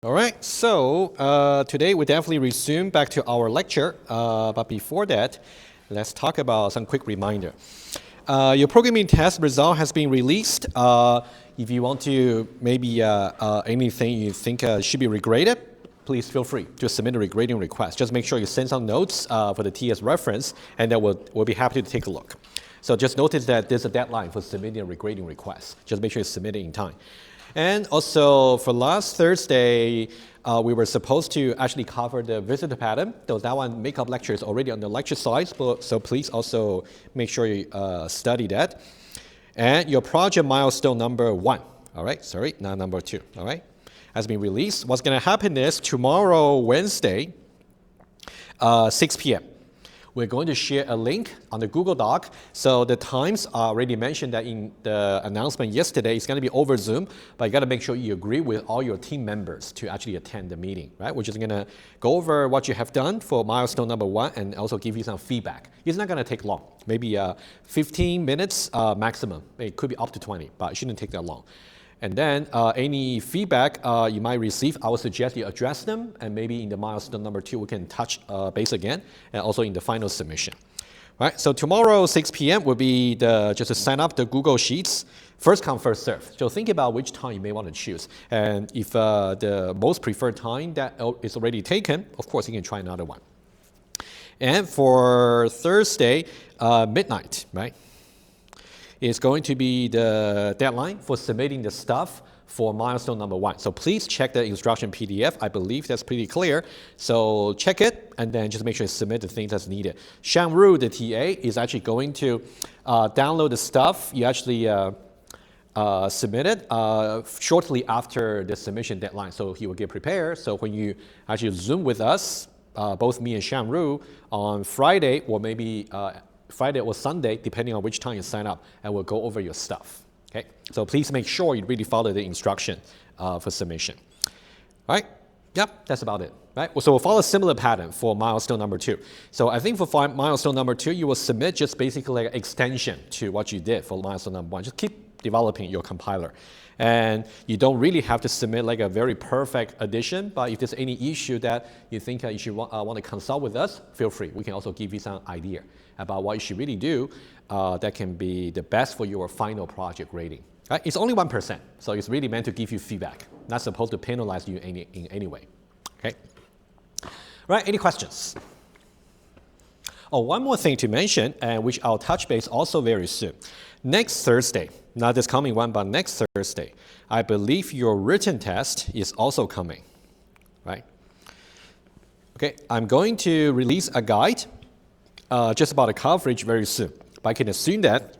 All right, so today we definitely resume back to our lecture, but before that, let's talk about some quick reminder. Your programming test result has been released. If you want to maybe anything you think should be regraded, please feel free to submit a regrading request. Just make sure you send some notes for the TS reference, and then we'll be happy to take a look. So just notice that there's a deadline for submitting a regrading request. Just make sure you submit it in time. And also, for last Thursday, we were supposed to actually cover the visitor pattern. So that one makeup lecture is already on the lecture slide, so please also make sure you study that. And your project milestone number 1, all right? Sorry, not number 2, all right? Has been released. What's going to happen is tomorrow, Wednesday, 6 p.m. We're going to share a link on the Google Doc. So the times are already mentioned that in the announcement yesterday. It's going to be over Zoom, but you got to make sure you agree with all your team members to actually attend the meeting, right? We're just going to go over what you have done for milestone number 1 and also give you some feedback. It's not going to take long, maybe 15 minutes maximum. It could be up to 20, but it shouldn't take that long. And then any feedback you might receive, I would suggest you address them, and maybe in the milestone number 2, we can touch base again, and also in the final submission. Right, so tomorrow, 6 p.m. will be just to sign up the Google Sheets, first come, first serve. So think about which time you may want to choose. And if the most preferred time that is already taken, of course, you can try another one. And for Thursday, midnight, right? Is going to be the deadline for submitting the stuff for milestone number 1. So please check the instruction PDF. I believe that's pretty clear. So check it, and then just make sure you submit the things that's needed. Shang-Ru, the TA, is actually going to download the stuff you actually submitted shortly after the submission deadline. So he will get prepared. So when you actually Zoom with us, both me and Shang-Ru, on Friday or maybe Friday or Sunday, depending on which time you sign up, and we'll go over your stuff. Okay, so please make sure you really follow the instruction for submission. All right, yep, that's about it. Right, so we'll follow a similar pattern for milestone number 2. So I think for milestone number 2, you will submit just basically like an extension to what you did for milestone number 1. Just keep developing your compiler. And you don't really have to submit like a very perfect addition, but if there's any issue that you think you should want to consult with us, feel free. We can also give you some idea about what you should really do that can be the best for your final project rating. Right? It's only 1%, so it's really meant to give you feedback, not supposed to penalize you in any way. Okay? Right, any questions? Oh, one more thing to mention, and which I'll touch base also very soon. Next Thursday, not this coming one, but next Thursday, I believe your written test is also coming, right? Okay, I'm going to release a guide just about the coverage very soon. But I can assume that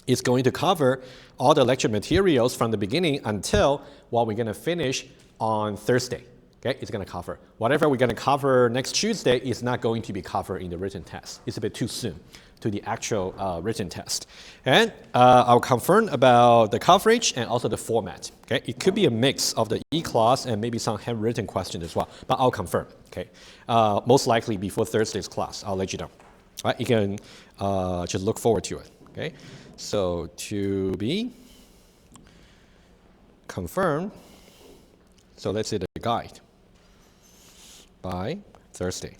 it's going to cover all the lecture materials from the beginning until what we're going to finish on Thursday. Okay, it's going to cover. Whatever we're going to cover next Tuesday is not going to be covered in the written test. It's a bit too soon to the actual written test. And I'll confirm about the coverage and also the format. Okay, it could be a mix of the E-class and maybe some handwritten questions as well, but I'll confirm. Okay, most likely before Thursday's class, I'll let you know. All right, you can just look forward to it. Okay, so to be confirmed. So let's say the guide by Thursday.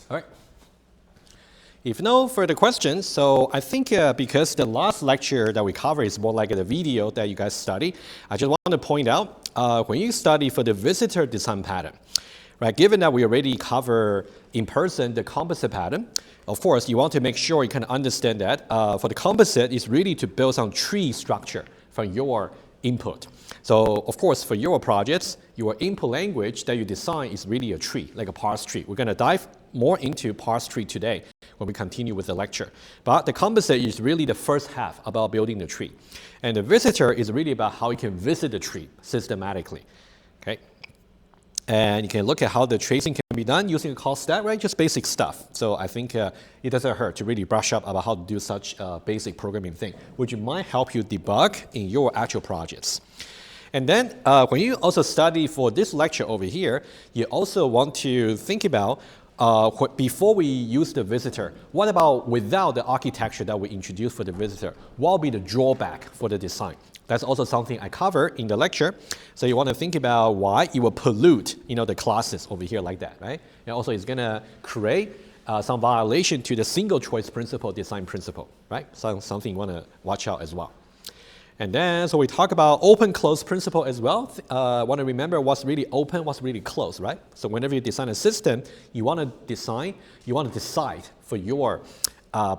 All right. If no further questions, so I think because the last lecture that we covered is more like the video that you guys study, I just want to point out when you study for the visitor design pattern, right? Given that we already cover in person the composite pattern, of course you want to make sure you can understand that for the composite, it's really to build some tree structure from your input. So of course for your projects, your input language that you design is really a tree, like a parse tree. We're going to dive more into parse tree today when we continue with the lecture. But the composite is really the first half about building the tree. And the visitor is really about how you can visit the tree systematically. Okay? And you can look at how the tracing can be done using a call stat, right? Just basic stuff. So I think it doesn't hurt to really brush up about how to do such a basic programming thing, which might help you debug in your actual projects. And then when you also study for this lecture over here, you also want to think about before we use the visitor, what about without the architecture that we introduced for the visitor? What will be the drawback for the design? That's also something I cover in the lecture. So you want to think about why it will pollute, the classes over here like that, right? And also it's going to create some violation to the single choice principle, design principle, right? So something you want to watch out as well. And then, so we talk about open-close principle as well. Want to remember what's really open, what's really closed, right? So whenever you design a system, you want to decide for your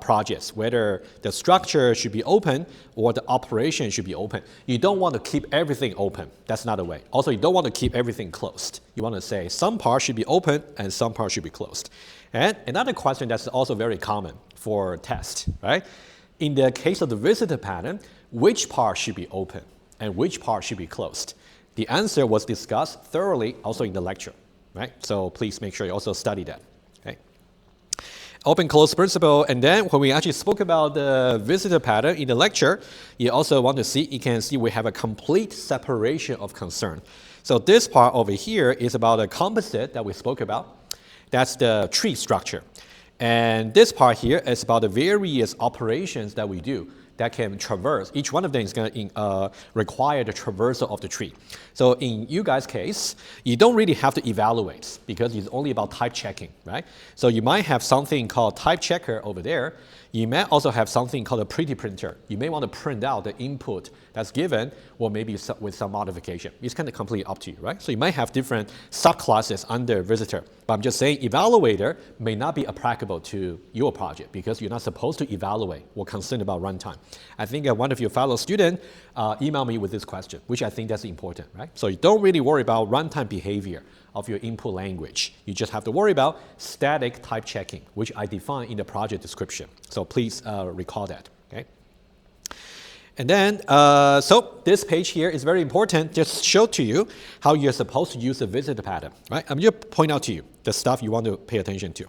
projects whether the structure should be open or the operation should be open. You don't want to keep everything open. That's not the way. Also, you don't want to keep everything closed. You want to say some parts should be open and some parts should be closed. And another question that's also very common for test, right? In the case of the visitor pattern, which part should be open and which part should be closed? The answer was discussed thoroughly also in the lecture, right? So please make sure you also study that, okay? Open-close principle, and then when we actually spoke about the visitor pattern in the lecture, you also want to see, you can see we have a complete separation of concern. So this part over here is about a composite that we spoke about. That's the tree structure. And this part here is about the various operations that we do that can traverse. Each one of them is going to require the traversal of the tree. So in you guys' case, you don't really have to evaluate because it's only about type checking, right? So you might have something called type checker over there. You may also have something called a pretty printer. You may want to print out the input that's given, or maybe with some modification. It's kind of completely up to you, right? So you might have different subclasses under visitor. But I'm just saying evaluator may not be applicable to your project because you're not supposed to evaluate or concerned about runtime. I think one of your fellow students emailed me with this question, which I think that's important, right? So you don't really worry about runtime behavior of your input language. You just have to worry about static type checking, which I define in the project description. So please recall that, okay? And then, so this page here is very important, just show to you how you're supposed to use the visitor pattern, right? I'm just point out to you the stuff you want to pay attention to.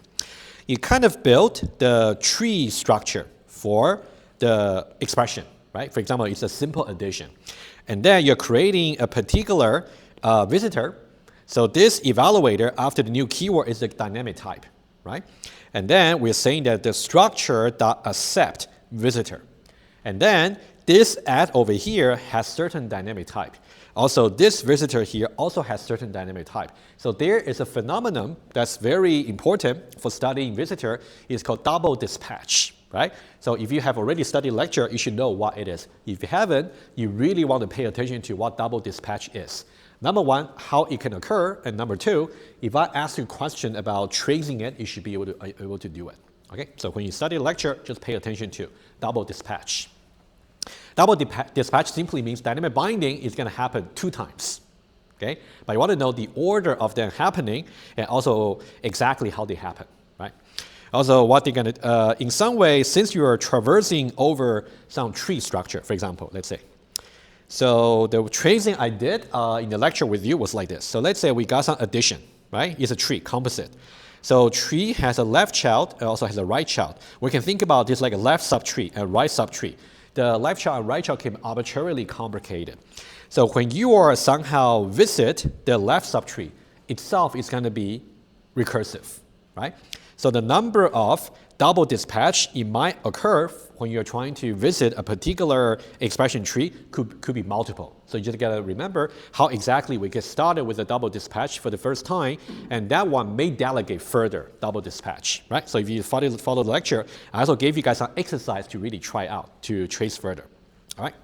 You kind of built the tree structure for the expression, right? For example, it's a simple addition. And then you're creating a particular visitor. So this evaluator after the new keyword is the dynamic type, right? And then we're saying that the structure.accept visitor. And then this add over here has certain dynamic type. Also, this visitor here also has certain dynamic type. So there is a phenomenon that's very important for studying visitor. It's called double dispatch, right? So if you have already studied lecture, you should know what it is. If you haven't, you really want to pay attention to what double dispatch is. Number one, how it can occur, and number two, if I ask you a question about tracing it, you should be able to do it. Okay, so when you study a lecture, just pay attention to double dispatch. Double dispatch simply means dynamic binding is going to happen 2 times. Okay, but you want to know the order of them happening and also exactly how they happen, right? Also, what they're going to, in some way, since you are traversing over some tree structure, for example, let's say. So the tracing I did in the lecture with you was like this. So let's say we got some addition, right? It's a tree, composite. So tree has a left child and also has a right child. We can think about this like a left subtree and right subtree. The left child and right child can be arbitrarily complicated. So when you are somehow visit the left subtree itself is going to be recursive, right? So the number of double dispatch, it might occur when you're trying to visit a particular expression tree could be multiple. So you just gotta remember how exactly we get started with a double dispatch for the first time, and that one may delegate further double dispatch, right? So if you follow the lecture, I also gave you guys some exercise to really try out to trace further, all right?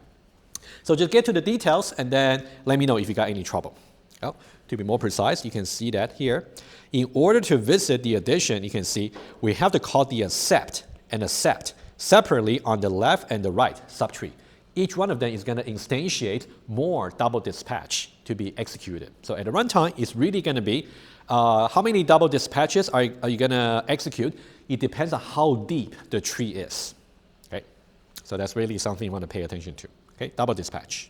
So just get to the details and then let me know if you got any trouble. Well, to be more precise, you can see that here. In order to visit the addition, you can see we have to call the accept and accept separately on the left and the right subtree. Each one of them is going to instantiate more double dispatch to be executed. So at the runtime, it's really going to be how many double dispatches are you going to execute? It depends on how deep the tree is. Okay, so that's really something you want to pay attention to. Okay, double dispatch.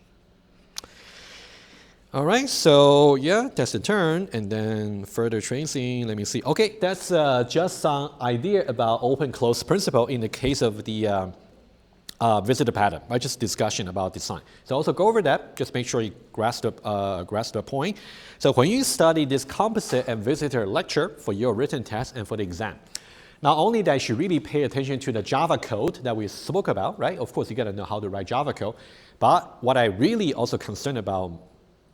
All right, so yeah, that's the turn, and then further tracing, let me see. Okay, that's just some idea about open-close principle in the case of the visitor pattern, right? Just discussion about design. So also go over that, just make sure you grasp the point. So when you study this composite and visitor lecture for your written test and for the exam, not only that you should really pay attention to the Java code that we spoke about, right? Of course, you got to know how to write Java code. But what I really also concerned about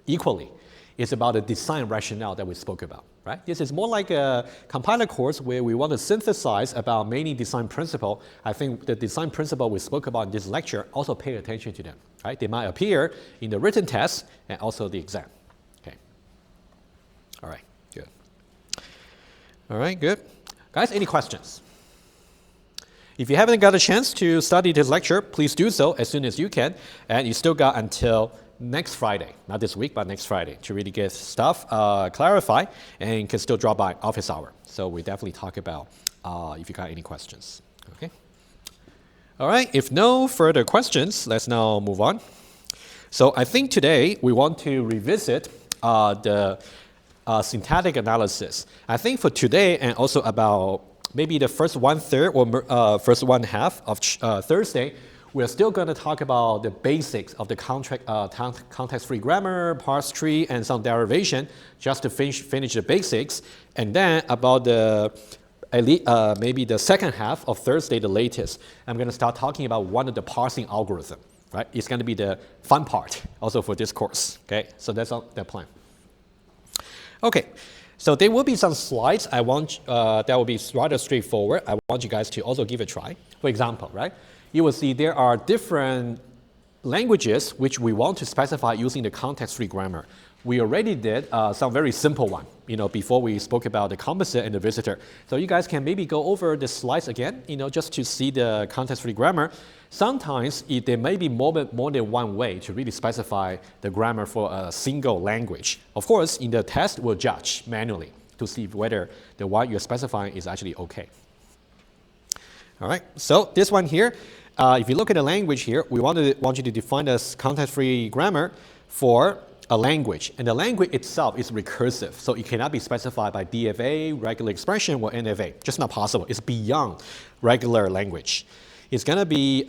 equally is about the design rationale that we spoke about, right? This is more like a compiler course where we want to synthesize about many design principles. I think the design principle we spoke about in this lecture, also pay attention to them, right? They might appear in the written test and also the exam, okay? All right, good. All right, good. Guys, any questions? If you haven't got a chance to study this lecture, please do so as soon as you can. And you still got until next Friday, not this week, but next Friday, to really get stuff clarified, and you can still drop by office hour. So we definitely talk about if you got any questions, okay? All right, if no further questions, let's now move on. So I think today we want to revisit the syntactic analysis. I think for today and also about maybe the first 1/3 or first 1/2 of Thursday, we're still going to talk about the basics of the context-free grammar, parse tree, and some derivation, just to finish the basics. And then about the maybe the second half of Thursday, the latest, I'm going to start talking about one of the parsing algorithm. Right? It's going to be the fun part also for this course. Okay, so that's the plan. Okay, so there will be some slides I want that will be rather straightforward. I want you guys to also give it a try. For example, right? You will see there are different languages which we want to specify using the context-free grammar. We already did some very simple one, before we spoke about the composite and the visitor. So you guys can maybe go over the slides again, just to see the context-free grammar. Sometimes there may be more than one way to really specify the grammar for a single language. Of course, in the test, we'll judge manually to see whether the one you're specifying is actually okay. All right, so this one here, if you look at the language here, we want you to define this context-free grammar for a language. And the language itself is recursive, so it cannot be specified by DFA, regular expression, or NFA. Just not possible. It's beyond regular language. It's going to be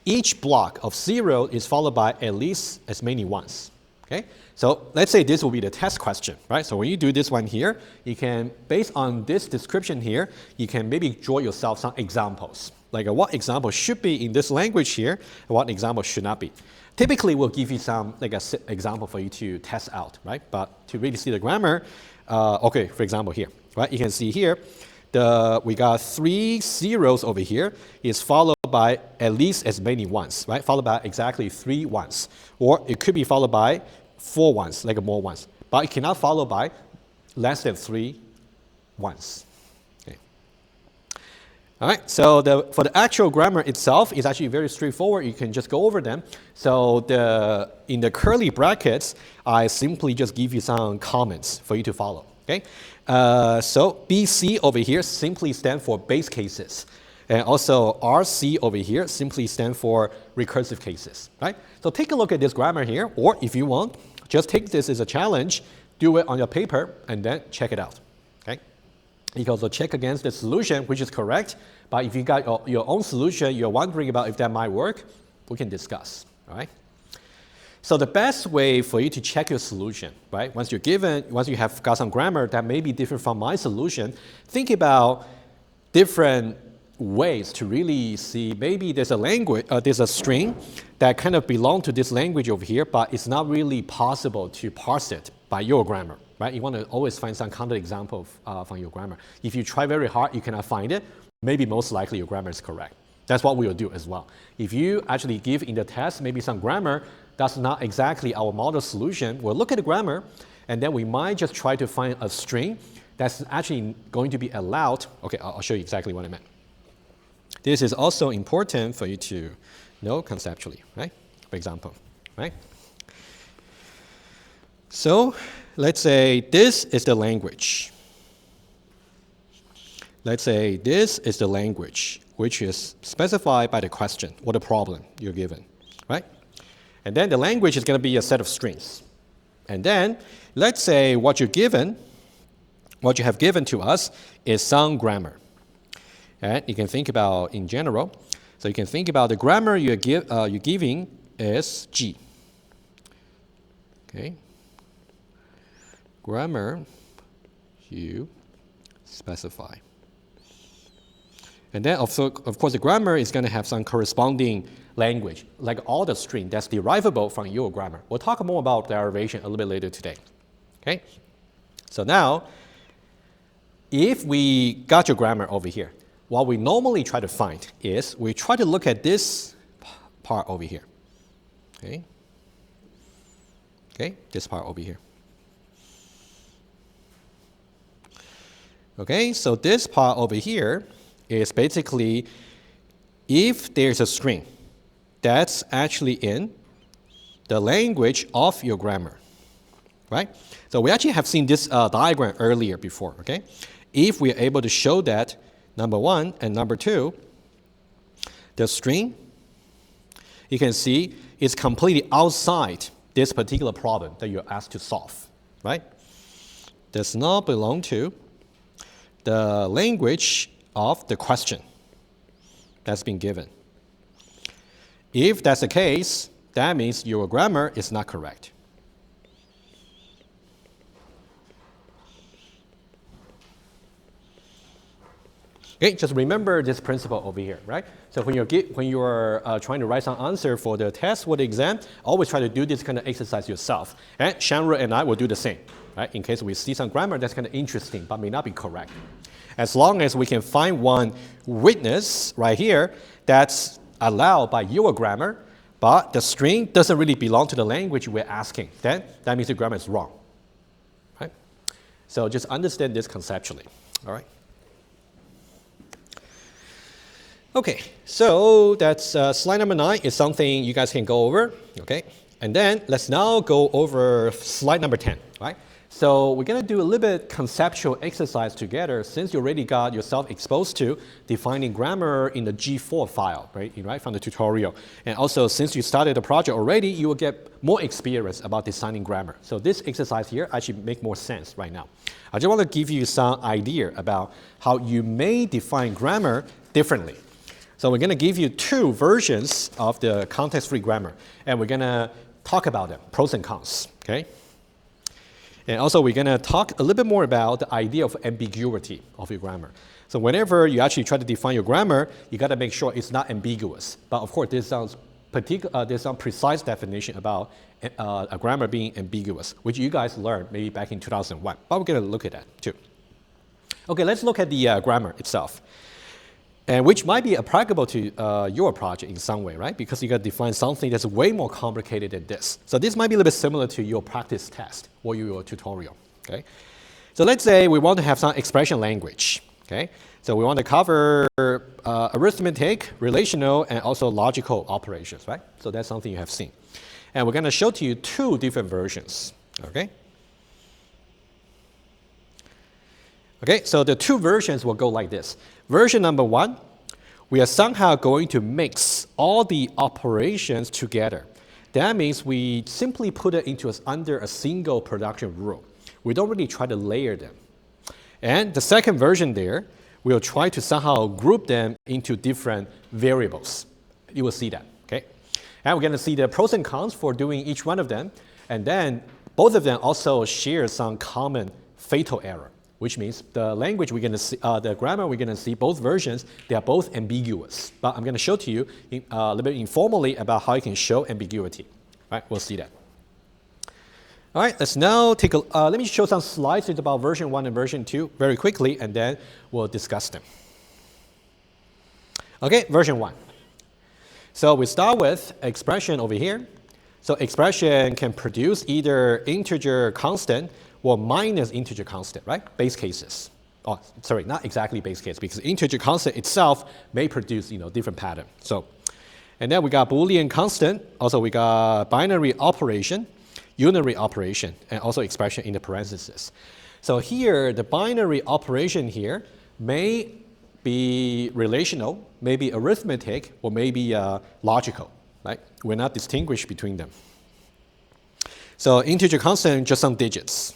each block of 0 is followed by at least as many ones. Okay? So let's say this will be the test question, right? So when you do this one here, you can, based on this description here, you can maybe draw yourself some examples. Like what example should be in this language here, and what example should not be. Typically, we'll give you some, like an example for you to test out, right? But to really see the grammar, okay, for example here, right? You can see here, we got 3 zeros over here is followed by at least as many ones, right? Followed by exactly 3 ones. Or it could be followed by 4 ones, like more ones. But it cannot follow by less than 3 ones. Okay. All right, so for the actual grammar itself, it's actually very straightforward. You can just go over them. So in the curly brackets, I simply just give you some comments for you to follow. Okay. So BC over here simply stand for base cases. And also RC over here simply stand for recursive cases, right? So take a look at this grammar here, or if you want, just take this as a challenge, do it on your paper, and then check it out, okay? You can also check against the solution, which is correct, but if you got your own solution, you're wondering about if that might work, we can discuss, all right? So the best way for you to check your solution, right? Once you have got some grammar that may be different from my solution, think about different ways to really see maybe there's a language, there's a string that kind of belongs to this language over here, but it's not really possible to parse it by your grammar, right? You want to always find some counter example from your grammar. If you try very hard, you cannot find it, maybe most likely your grammar is correct. That's what we will do as well. If you actually give in the test maybe some grammar that's not exactly our model solution, we'll look at the grammar, and then we might just try to find a string that's actually going to be allowed. Okay, I'll show you exactly what I meant. This is also important for you to know conceptually, right? For example, right? So let's say this is the language. Let's say this is the language which is specified by the question or the problem you're given, right? And then the language is going to be a set of strings. And then let's say what you have given to us is some grammar. And you can think about in general. So you can think about the grammar you're giving is G. Okay. Grammar you specify. And then, of course, the grammar is going to have some corresponding language, like all the string that's derivable from your grammar. We'll talk more about derivation a little bit later today. Okay? So now, if we got your grammar over here, what we normally try to find is we try to look at this part over here. Okay? Okay, this part over here. Okay, so this part over here is basically if there's a string that's actually in the language of your grammar, right? So we actually have seen this diagram earlier before, okay? If we are able to show that, number one, and number two, the string, you can see, is completely outside this particular problem that you're asked to solve, right? Does not belong to the language of the question that's been given. If that's the case, that means your grammar is not correct. Okay, just remember this principle over here, right? So when you're trying to write some answer for the test or the exam, always try to do this kind of exercise yourself. And Shanra and I will do the same, right? In case we see some grammar that's kind of interesting but may not be correct. As long as we can find one witness right here that's allowed by your grammar, but the string doesn't really belong to the language we're asking, then that means the grammar is wrong, right? So just understand this conceptually, all right? Okay, so that's slide number 9 is something you guys can go over, okay? And then let's now go over slide number 10, right? So we're going to do a little bit conceptual exercise together since you already got yourself exposed to defining grammar in the G4 file, right, from the tutorial. And also, since you started the project already, you will get more experience about designing grammar. So this exercise here actually makes more sense right now. I just want to give you some idea about how you may define grammar differently. So we're going to give you 2 versions of the context-free grammar, and we're going to talk about them, pros and cons, okay? And also, we're going to talk a little bit more about the idea of ambiguity of your grammar. So whenever you actually try to define your grammar, you got to make sure it's not ambiguous. But of course, there's some precise definition about a grammar being ambiguous, which you guys learned maybe back in 2001. But we're going to look at that too. Okay, let's look at the grammar itself. And which might be applicable to your project in some way, right? Because you got to define something that's way more complicated than this. So this might be a little bit similar to your practice test or your tutorial, okay? So let's say we want to have some expression language, okay? So we want to cover arithmetic, relational, and also logical operations, right? So that's something you have seen. And we're going to show to you 2 different versions, okay? Okay, so the 2 versions will go like this. Version number 1, we are somehow going to mix all the operations together. That means we simply put it under a single production rule. We don't really try to layer them. And the second version there, we'll try to somehow group them into different variables. You will see that, okay? And we're going to see the pros and cons for doing each one of them. And then both of them also share some common fatal error, which means the language we're going to see, the grammar we're going to see, both versions, they are both ambiguous. But I'm going to show to you a little bit informally about how you can show ambiguity. All right, we'll see that. All right, let's now take a, let me show some slides about version 1 and version 2 very quickly, and then we'll discuss them. Okay, version 1. So we start with expression over here. So expression can produce either integer constant or minus integer constant, right? Base cases. Oh, sorry, not exactly base case, because integer constant itself may produce, different pattern. So, and then we got Boolean constant. Also, we got binary operation, unary operation, and also expression in the parentheses. So here, the binary operation here may be relational, maybe arithmetic, or maybe logical, right? We're not distinguished between them. So integer constant, just some digits.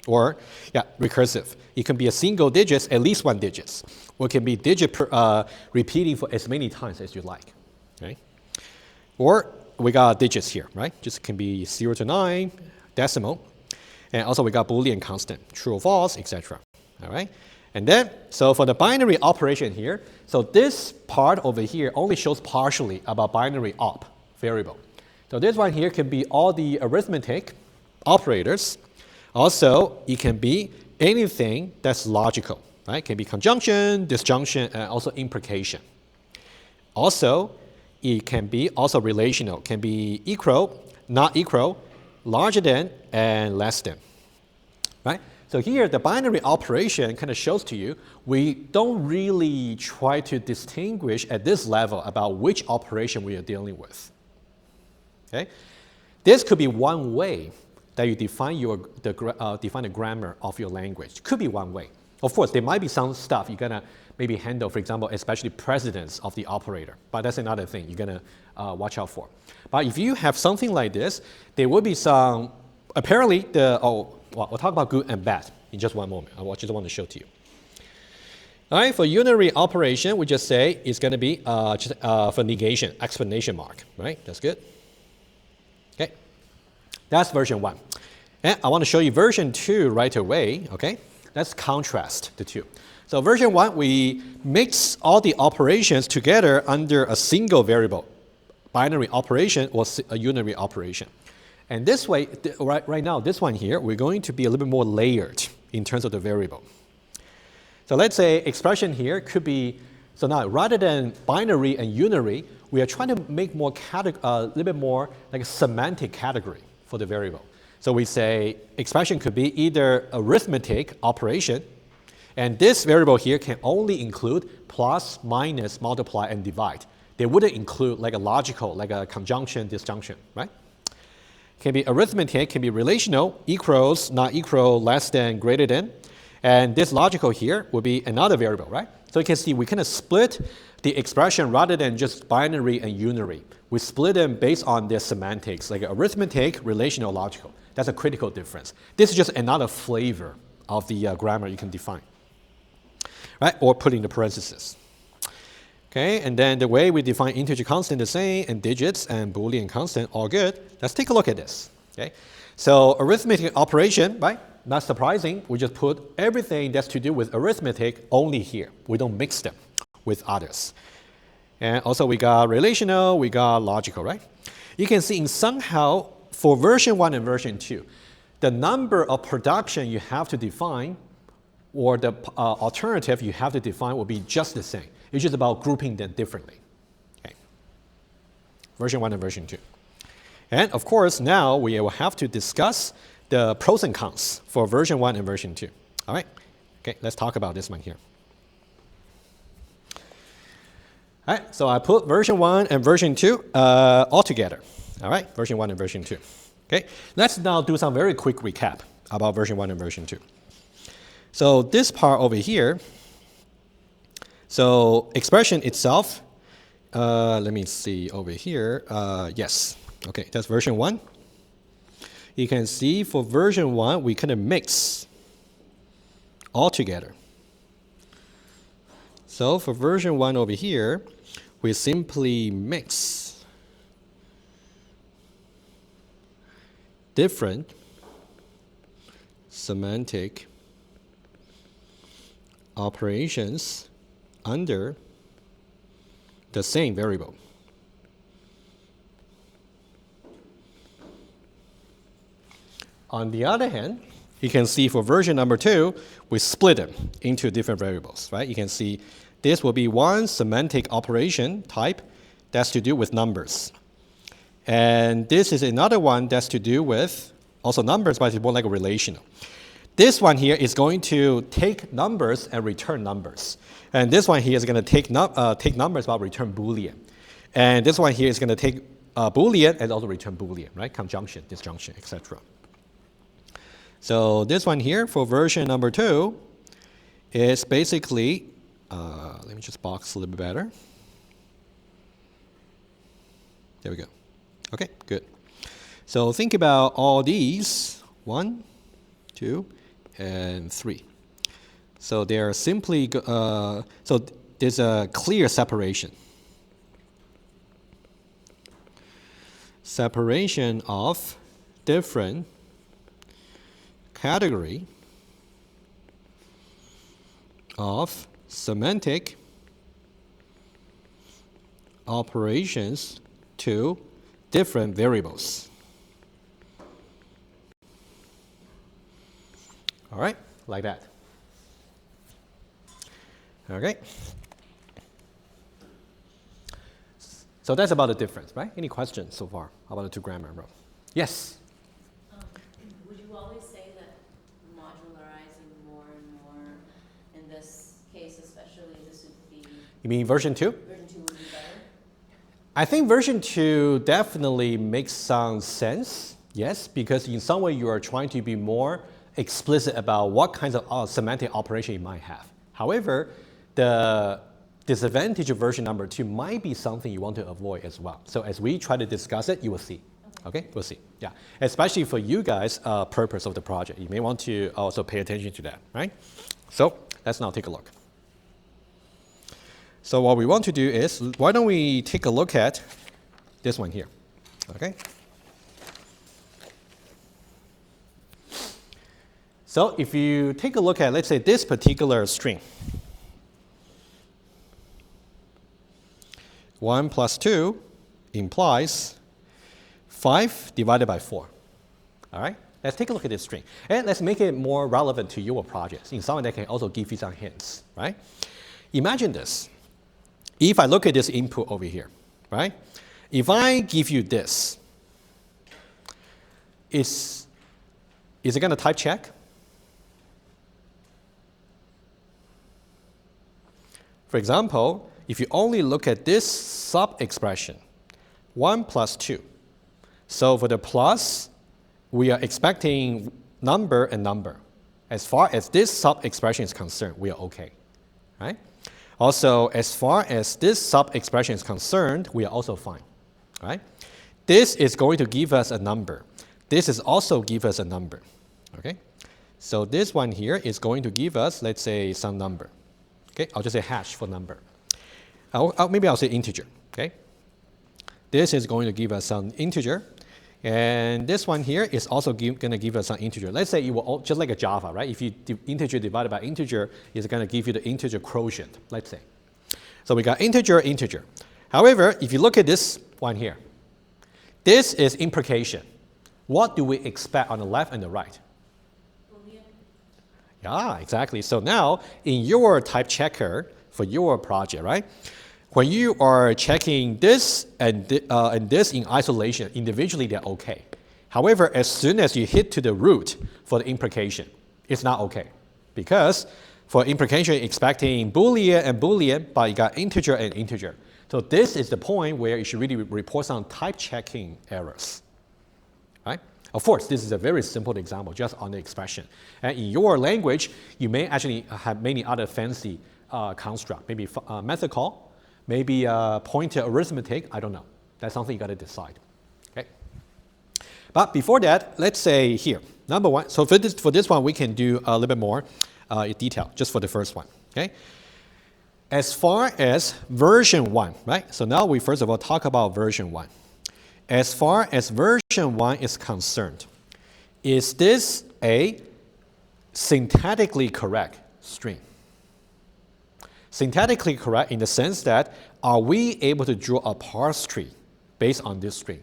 Or, yeah, recursive. It can be a single digits, at least one digits. Or it can be digit repeating for as many times as you like. Okay? Or we got digits here, right? Just can be 0 to 9, decimal. And also we got Boolean constant, true or false, etc. All right? And then, so for the binary operation here, so this part over here only shows partially about binary op variable. So this one here can be all the arithmetic operators. Also, it can be anything that's logical, right? It can be conjunction, disjunction, and also implication. Also, it can be also relational, can be equal, not equal, larger than, and less than, right? So here, the binary operation kind of shows to you, we don't really try to distinguish at this level about which operation we are dealing with. Okay? This could be one way that you define the grammar of your language. Could be one way. Of course, there might be some stuff you're gonna maybe handle, for example, especially precedence of the operator. But that's another thing you're gonna watch out for. But if you have something like this, there will be some, apparently we'll talk about good and bad in just one moment. I just want to show to you. All right, for unary operation, we just say it's gonna be for negation, explanation mark, right? That's good. Okay, that's version 1. And I want to show you version 2 right away, okay? Let's contrast the two. So version 1, we mix all the operations together under a single variable, binary operation or a unary operation. And this way, right now, this one here, we're going to be a little bit more layered in terms of the variable. So let's say expression here could be, so now rather than binary and unary, we are trying to make more a little bit more like a semantic category for the variable. So we say expression could be either arithmetic operation, and this variable here can only include plus, minus, multiply, and divide. They wouldn't include like a logical, like a conjunction, disjunction, right? Can be arithmetic, can be relational, equals, not equal, less than, greater than. And this logical here will be another variable, right? So you can see we kind of split the expression rather than just binary and unary. We split them based on their semantics, like arithmetic, relational, logical. That's a critical difference. This is just another flavor of the grammar you can define, right? Or put in the parentheses. Okay, and then the way we define integer constant the same, and digits and Boolean constant, all good. Let's take a look at this. Okay, so arithmetic operation, right? Not surprising. We just put everything that's to do with arithmetic only here. We don't mix them with others. And also we got relational, we got logical, right? You can see in somehow for version 1 and version 2, the number of production you have to define or the alternative you have to define will be just the same. It's just about grouping them differently. Okay. Version 1 and version 2. And of course, now we will have to discuss the pros and cons for version 1 and version 2. All right. Okay, let's talk about this one here. All right, so I put version 1 and version 2 all together. All right, version 1 and version 2. Okay, let's now do some very quick recap about version 1 and version 2. So this part over here, so expression itself, let me see over here. Yes, okay, that's version 1. You can see for version 1, we kind of mix all together. So for version 1 over here, we simply mix different semantic operations under the same variable. On the other hand, you can see for version number 2, we split them into different variables, right? You can see this will be one semantic operation type that's to do with numbers. And this is another one that's to do with also numbers, but it's more like a relational. This one here is going to take numbers and return numbers. And this one here is going to take numbers but return Boolean. And this one here is going to take Boolean and also return Boolean, right? Conjunction, disjunction, etc. So this one here for version number 2 is basically, let me just box a little bit better. There we go. Okay, good. So think about all these, 1, 2, and 3. So they are simply, so there's a clear separation. Separation of different category of semantic operations to different variables. All right, like that. Okay. So that's about the difference, right? Any questions so far about the two grammar? Yes? Would you always say that modularizing more and more, in this case especially, this would be... You mean version 2? Version 2 would be better? I think version 2 definitely makes some sense, yes, because in some way you are trying to be more explicit about what kinds of semantic operation you might have. However, the disadvantage of version number 2 might be something you want to avoid as well. So as we try to discuss it, you will see. Okay, we'll see. Yeah, especially for you guys' purpose of the project. You may want to also pay attention to that, right? So let's now take a look. So what we want to do is, why don't we take a look at this one here, okay? So if you take a look at, let's say, this particular string, 1 plus 2 implies 5 divided by 4. All right? Let's take a look at this string. And let's make it more relevant to your projects in something that can also give you some hints, right? Imagine this. If I look at this input over here, right? If I give you this, is it going to type check? For example, if you only look at this sub-expression, 1 plus 2. So for the plus, we are expecting number and number. As far as this sub-expression is concerned, we are okay, right? Also, as far as this sub-expression is concerned, we are also fine, right? This is going to give us a number. This is also give us a number, okay? So this one here is going to give us, let's say, some number. Okay, I'll just say hash for number. Maybe I'll say integer, okay? This is going to give us some integer. And this one here is also going to give us some integer. Let's say it will, just like a Java, right? If you integer divided by integer, it's going to give you the integer quotient, let's say. So we got integer, integer. However, if you look at this one here, this is implication. What do we expect on the left and the right? Yeah, exactly. So now, in your type checker for your project, right? When you are checking this and this in isolation, individually, they're okay. However, as soon as you hit to the root for the implication, it's not okay. Because for implication, you're expecting Boolean and Boolean, but you got integer and integer. So this is the point where you should really report some type checking errors, right? Of course, this is a very simple example, just on the expression. And in your language, you may actually have many other fancy constructs, maybe method call, maybe pointer arithmetic, I don't know. That's something you got to decide, okay? But before that, let's say here, number one, so for this one, we can do a little bit more detail, just for the first one, okay? As far as version 1, right? So now we first of all talk about version 1. As far as version 1 is concerned, is this a syntactically correct string? Syntactically correct in the sense that, are we able to draw a parse tree based on this string?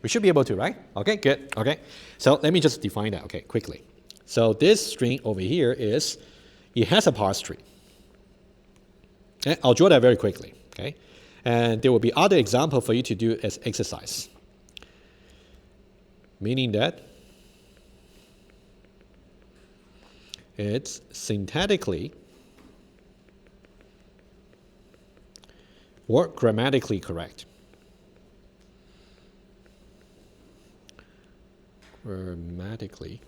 We should be able to, right? Okay, good, okay. So let me just define that, okay, quickly. So this string over here is, it has a parse tree. Okay, I'll draw that very quickly, okay? And there will be other examples for you to do as exercise. Meaning that it's syntactically or grammatically correct. Grammatically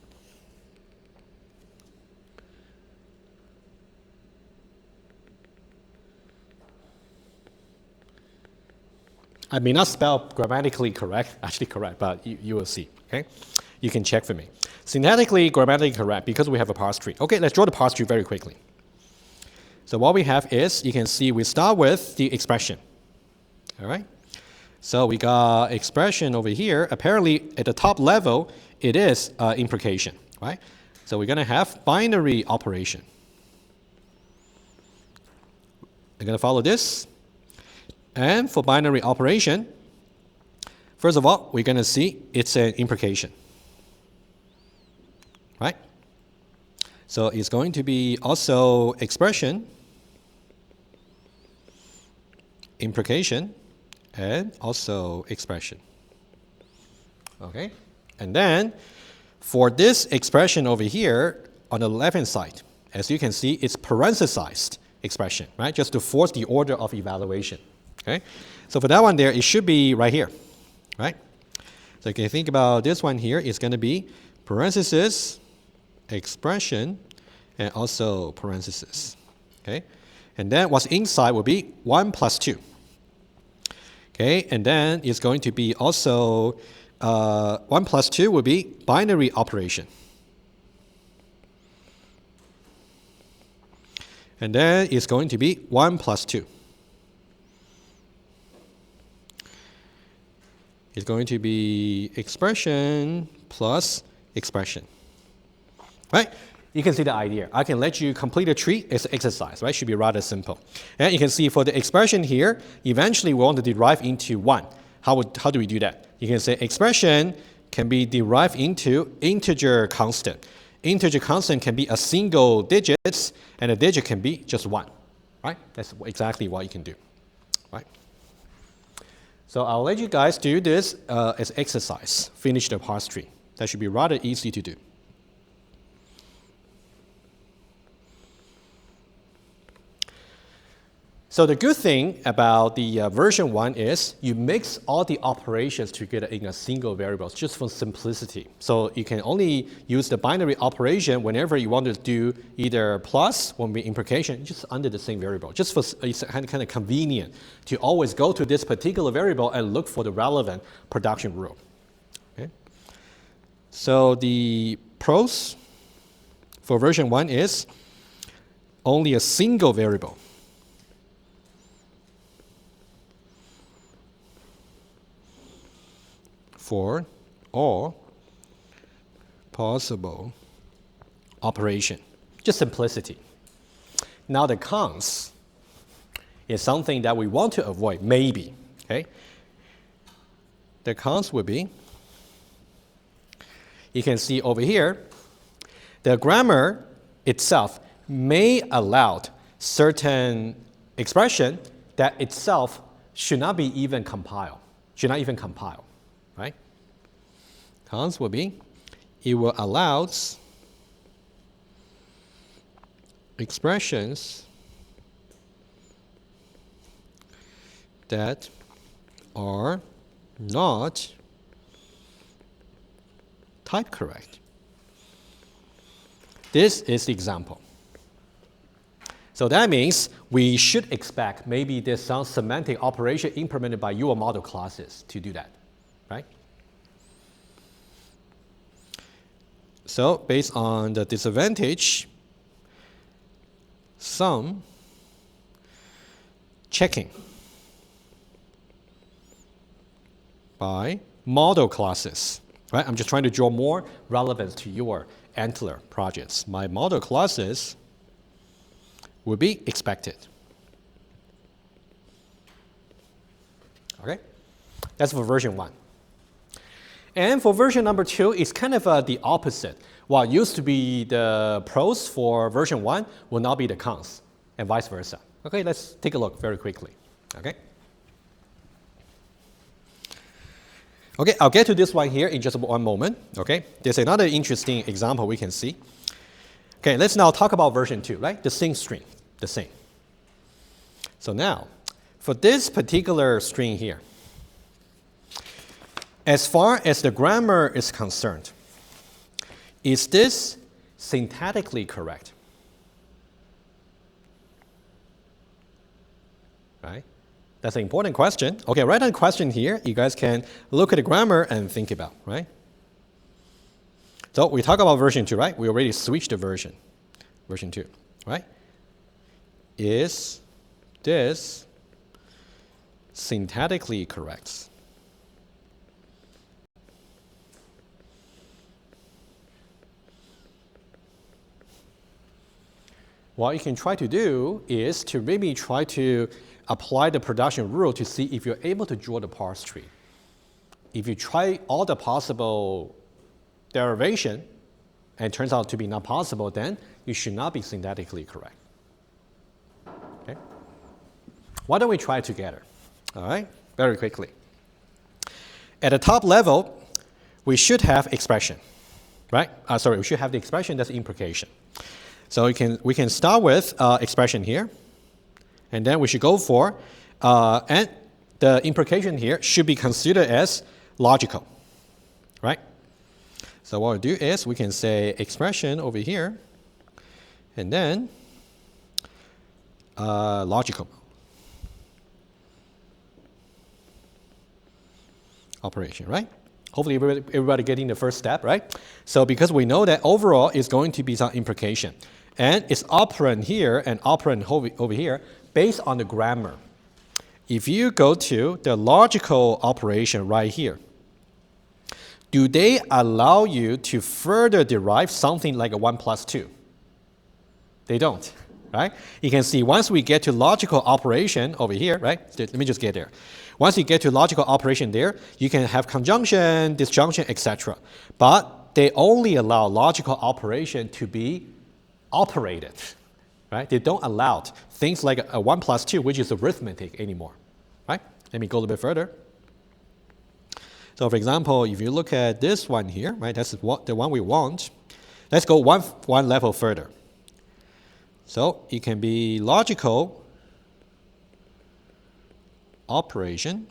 I may not spell grammatically correct, actually correct, but you will see, okay? You can check for me. Syntactically, grammatically correct because we have a parse tree. Okay, let's draw the parse tree very quickly. So what we have is, you can see we start with the expression. All right? So we got expression over here. Apparently, at the top level, it is implication, right? So we're going to have binary operation. We're going to follow this. And for binary operation, first of all, we're going to see it's an implication, right? So it's going to be also expression, implication, and also expression. Okay? And then for this expression over here on the left-hand side, as you can see, it's parenthesized expression, right? Just to force the order of evaluation. Okay? So for that one there, it should be right here, right? So you can think about this one here, it's going to be parenthesis, expression, and also parenthesis. Okay? And then what's inside will be 1 plus 2. Okay, and then it's going to be also 1 plus 2 will be binary operation. And then it's going to be 1 plus 2. It's going to be expression plus expression. Right? You can see the idea. I can let you complete a tree as an exercise, right? Should be rather simple. And you can see for the expression here, eventually we want to derive into 1. How do we do that? You can say expression can be derived into integer constant. Integer constant can be a single digit, and a digit can be just 1. Right? That's exactly what you can do. Right? So I'll let you guys do this as exercise. Finish the parse tree. That should be rather easy to do. So the good thing about the version 1 is you mix all the operations together in a single variable, just for simplicity. So you can only use the binary operation whenever you want to do either plus or implication, just under the same variable. Just for it's kind of convenient to always go to this particular variable and look for the relevant production rule. Okay? So the pros for version 1 is only a single variable. For all possible operation. Just simplicity. Now the cons is something that we want to avoid, maybe. Okay? The cons would be, you can see over here, the grammar itself may allow certain expression that itself should not be even compiled. Right? Cons will be, it will allow expressions that are not type correct. This is the example. So that means we should expect maybe there's some semantic operation implemented by your model classes to do that. Right? So based on the disadvantage, some checking by model classes. Right? I'm just trying to draw more relevance to your Antler projects. My model classes will be expected. Okay? That's for version 1. And for version number 2, it's kind of the opposite. What used to be the pros for version 1 will now be the cons, and vice versa. Okay, let's take a look very quickly. Okay? Okay, I'll get to this one here in just one moment. Okay? There's another interesting example we can see. Okay, let's now talk about version 2, right? The same string, the same. So now, for this particular string here, as far as the grammar is concerned, is this syntactically correct? Right? That's an important question. Okay, write down a question here. You guys can look at the grammar and think about, right? So we talk about version 2, right? We already switched the version 2, right? Is this syntactically correct? What you can try to do is to maybe try to apply the production rule to see if you're able to draw the parse tree. If you try all the possible derivation and it turns out to be not possible, then you should not be syntactically correct. Okay? Why don't we try it together? All right, very quickly. At the top level, we should have expression, right? We should have the expression that's implication. So we can start with expression here, and then we should go for, and the implication here should be considered as logical, right? So what we do is we can say expression over here, and then logical operation, right? Hopefully everybody getting the first step, right? So because we know that overall is going to be some implication. And it's operand here and operand over here based on the grammar. If you go to the logical operation right here, do they allow you to further derive something like a 1 plus 2? They don't, right? You can see once we get to logical operation over here, right? Let me just get there. Once you get to logical operation there, you can have conjunction, disjunction, etc. But they only allow logical operation to be operated, right? They don't allow things like a 1 plus 2, which is arithmetic anymore, right? Let me go a little bit further. So for example, if you look at this one here, right, that's the one we want. Let's go one level further. So it can be logical operation,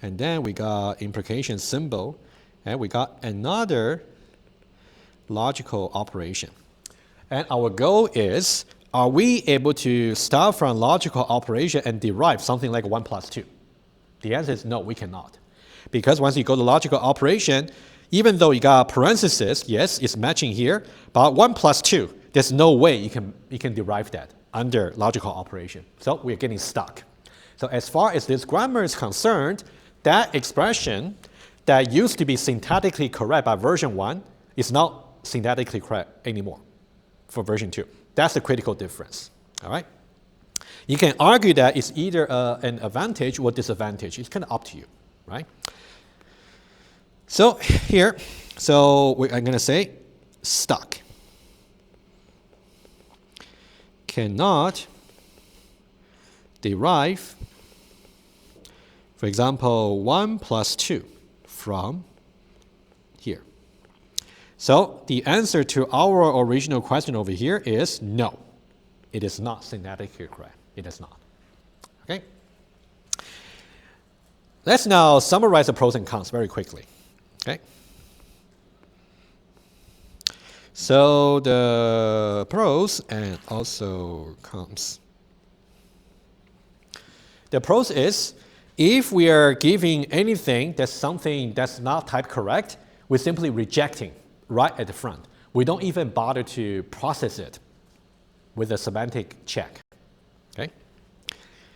and then we got implication symbol, and we got another logical operation. And our goal is, are we able to start from logical operation and derive something like 1 plus 2? The answer is no, we cannot. Because once you go to logical operation, even though you got parentheses, yes, it's matching here, but 1 plus 2, there's no way you can derive that under logical operation. So we're getting stuck. So as far as this grammar is concerned, that expression that used to be syntactically correct by version 1 is not syntactically correct anymore for version 2. That's the critical difference. All right? You can argue that it's either an advantage or disadvantage. It's kind of up to you, right? So here, I'm going to say stuck. Cannot derive, for example, 1 plus 2 from here. So the answer to our original question over here is no. It is not syntactically correct. It is not. Okay? Let's now summarize the pros and cons very quickly. Okay? So the pros and also cons. The pros is, if we are giving anything that's something that's not type correct, we're simply rejecting right at the front. We don't even bother to process it with a semantic check. Okay?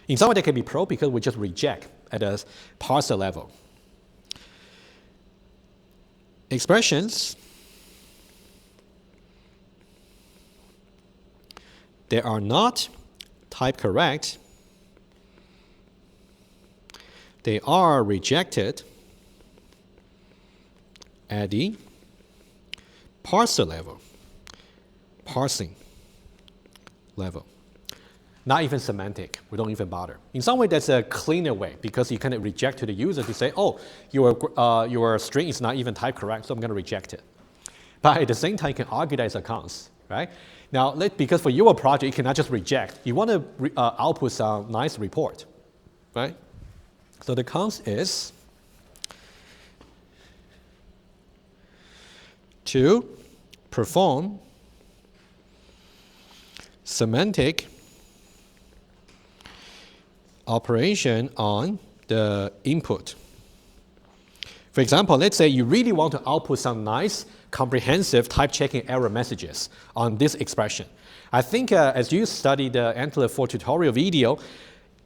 In some way, that can be pro because we just reject at a parser level. Expressions, they are not type correct. They are rejected at the parser level, parsing level. Not even semantic. We don't even bother. In some way, that's a cleaner way because you kind of reject to the user to say, oh, your string is not even type correct, so I'm going to reject it. But at the same time, you can argue that it's a cons, right? Now, because for your project, you cannot just reject. You want to output some nice report, right? So the cons is to perform semantic operation on the input For example, let's say you really want to output some nice, comprehensive type-checking error messages on this expression. I think as you study the Antler 4 tutorial video,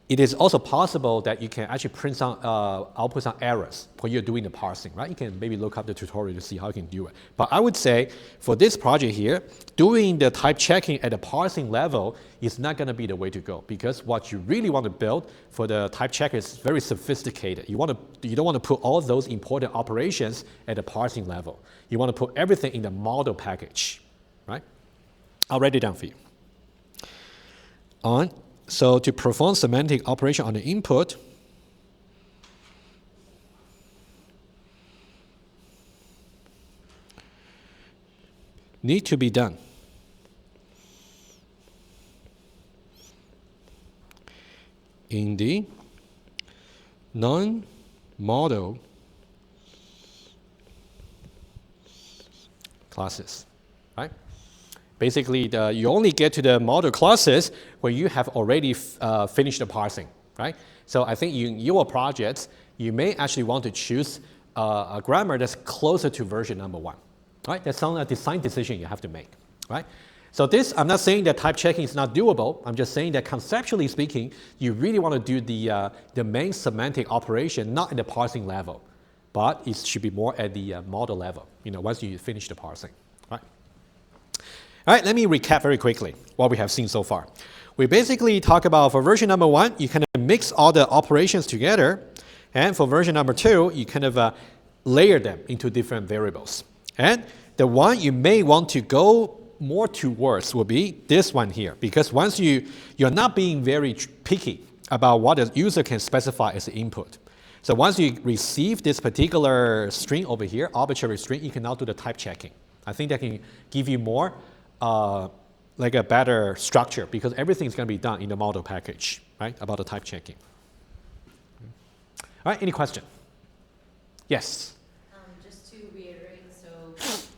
it is also possible that you can actually print some, output some errors when you're doing the parsing, right? You can maybe look up the tutorial to see how you can do it. But I would say for this project here, doing the type checking at the parsing level is not going to be the way to go, because what you really want to build for the type checker is very sophisticated. You don't want to put all those important operations at the parsing level. You want to put everything in the model package, right? I'll write it down for you. So to perform semantic operation on the input, need to be done in the non-model classes, right? Basically, you only get to the model classes when you have already finished the parsing, right? So I think in your projects, you may actually want to choose a grammar that's closer to version number 1, right? That's a design decision you have to make, right? So this, I'm not saying that type checking is not doable. I'm just saying that conceptually speaking, you really want to do the main semantic operation, not at the parsing level, but it should be more at the model level, once you finish the parsing, right? All right, let me recap very quickly what we have seen so far. We basically talk about for version number 1, you kind of mix all the operations together. And for version number 2, you kind of layer them into different variables. And the one you may want to go more towards will be this one here. Because once you're not being very picky about what the user can specify as the input. So once you receive this particular string over here, arbitrary string, you can now do the type checking. I think that can give you more like a better structure, because everything is going to be done in the model package, right, about the type checking. All right, any question? Yes? Just to reiterate, so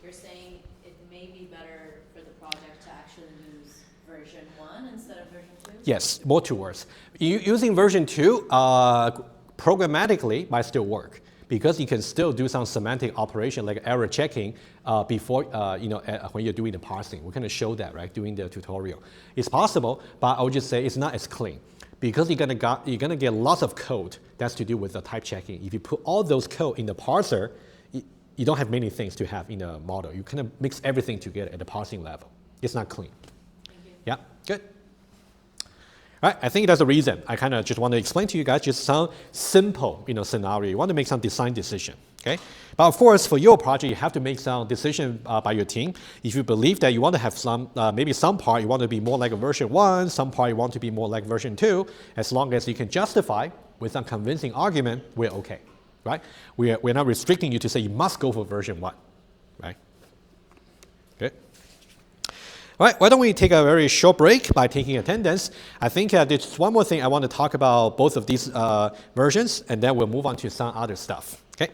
you're saying it may be better for the project to actually use version 1 instead of version 2? Yes, more towards. Using version 2 programmatically might still work, because you can still do some semantic operation like error checking before, when you're doing the parsing. We're going to show that, right, during the tutorial. It's possible, but I would just say it's not as clean, because you're going to get lots of code that's to do with the type checking. If you put all those code in the parser, you don't have many things to have in the model. You kind of mix everything together at the parsing level. It's not clean. Thank you. Yeah, good. All right, I think that's the reason I kind of just want to explain to you guys just some simple, scenario. You want to make some design decision, okay? But of course, for your project, you have to make some decision by your team. If you believe that you want to have some, maybe some part you want to be more like a version 1, some part you want to be more like version 2, as long as you can justify with some convincing argument, we're okay, right? We're not restricting you to say you must go for version 1, right? Good. All right, why don't we take a very short break by taking attendance. I think there's one more thing I want to talk about both of these versions, and then we'll move on to some other stuff, okay?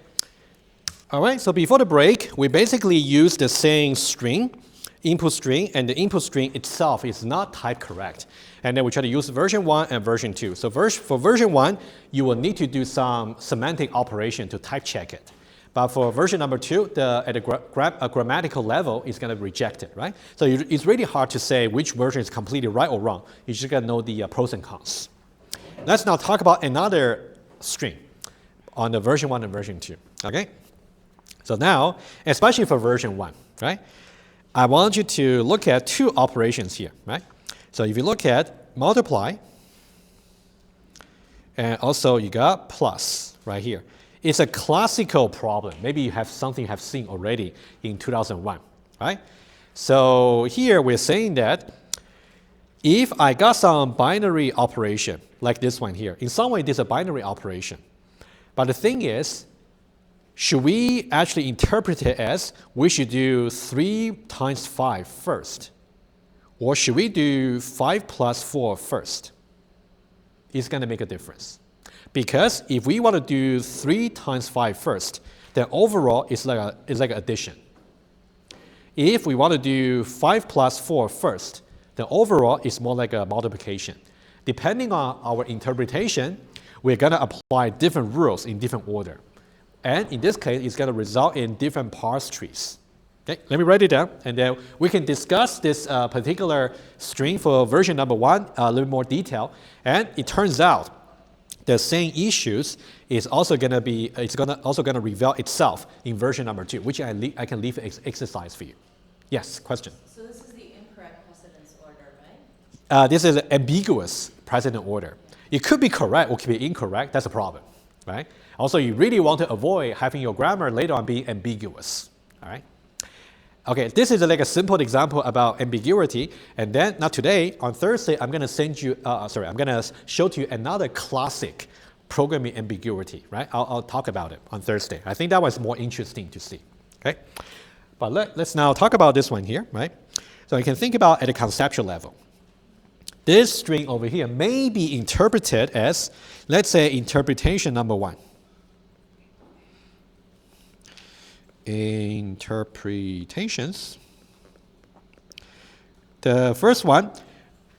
All right, so before the break, we basically use the same string, input string, and the input string itself is not type correct. And then we try to use version 1 and version 2. So for version 1, you will need to do some semantic operation to type check it. But for version number 2, at a grammatical level, it's going to reject it, right? So it's really hard to say which version is completely right or wrong. You just got to know the pros and cons. Let's now talk about another string on the version 1 and version 2, okay? So now, especially for version 1, right? I want you to look at 2 operations here, right? So if you look at multiply, and also you got plus right here. It's a classical problem. Maybe you have something you have seen already in 2001, right? So here we're saying that if I got some binary operation, like this one here, in some way this is a binary operation. But the thing is, should we actually interpret it as we should do 3 times 5 first? Or should we do 5 plus 4 first? It's going to make a difference. Because if we want to do 3 times 5 first, then overall it's like addition. If we want to do 5 plus 4 first, then overall it's more like a multiplication. Depending on our interpretation, we're going to apply different rules in different order. And in this case, it's going to result in different parse trees. Okay, let me write it down, and then we can discuss this particular string for version number 1 a little more detail. And it turns out the same issues is also going to be, also going to reveal itself in version number 2, which I can leave exercise for you. Yes, question? So this is the incorrect precedence order, right? This is an ambiguous precedent order. It could be correct or could be incorrect. That's a problem, right? Also, you really want to avoid having your grammar later on be ambiguous, all right? Okay, this is like a simple example about ambiguity. And then, not today, on Thursday, I'm going to send you, I'm going to show to you another classic programming ambiguity, right? I'll talk about it on Thursday. I think that was more interesting to see, okay? But let's now talk about this one here, right? So you can think about at a conceptual level. This string over here may be interpreted as, let's say, interpretation number 1. Interpretations. The first one,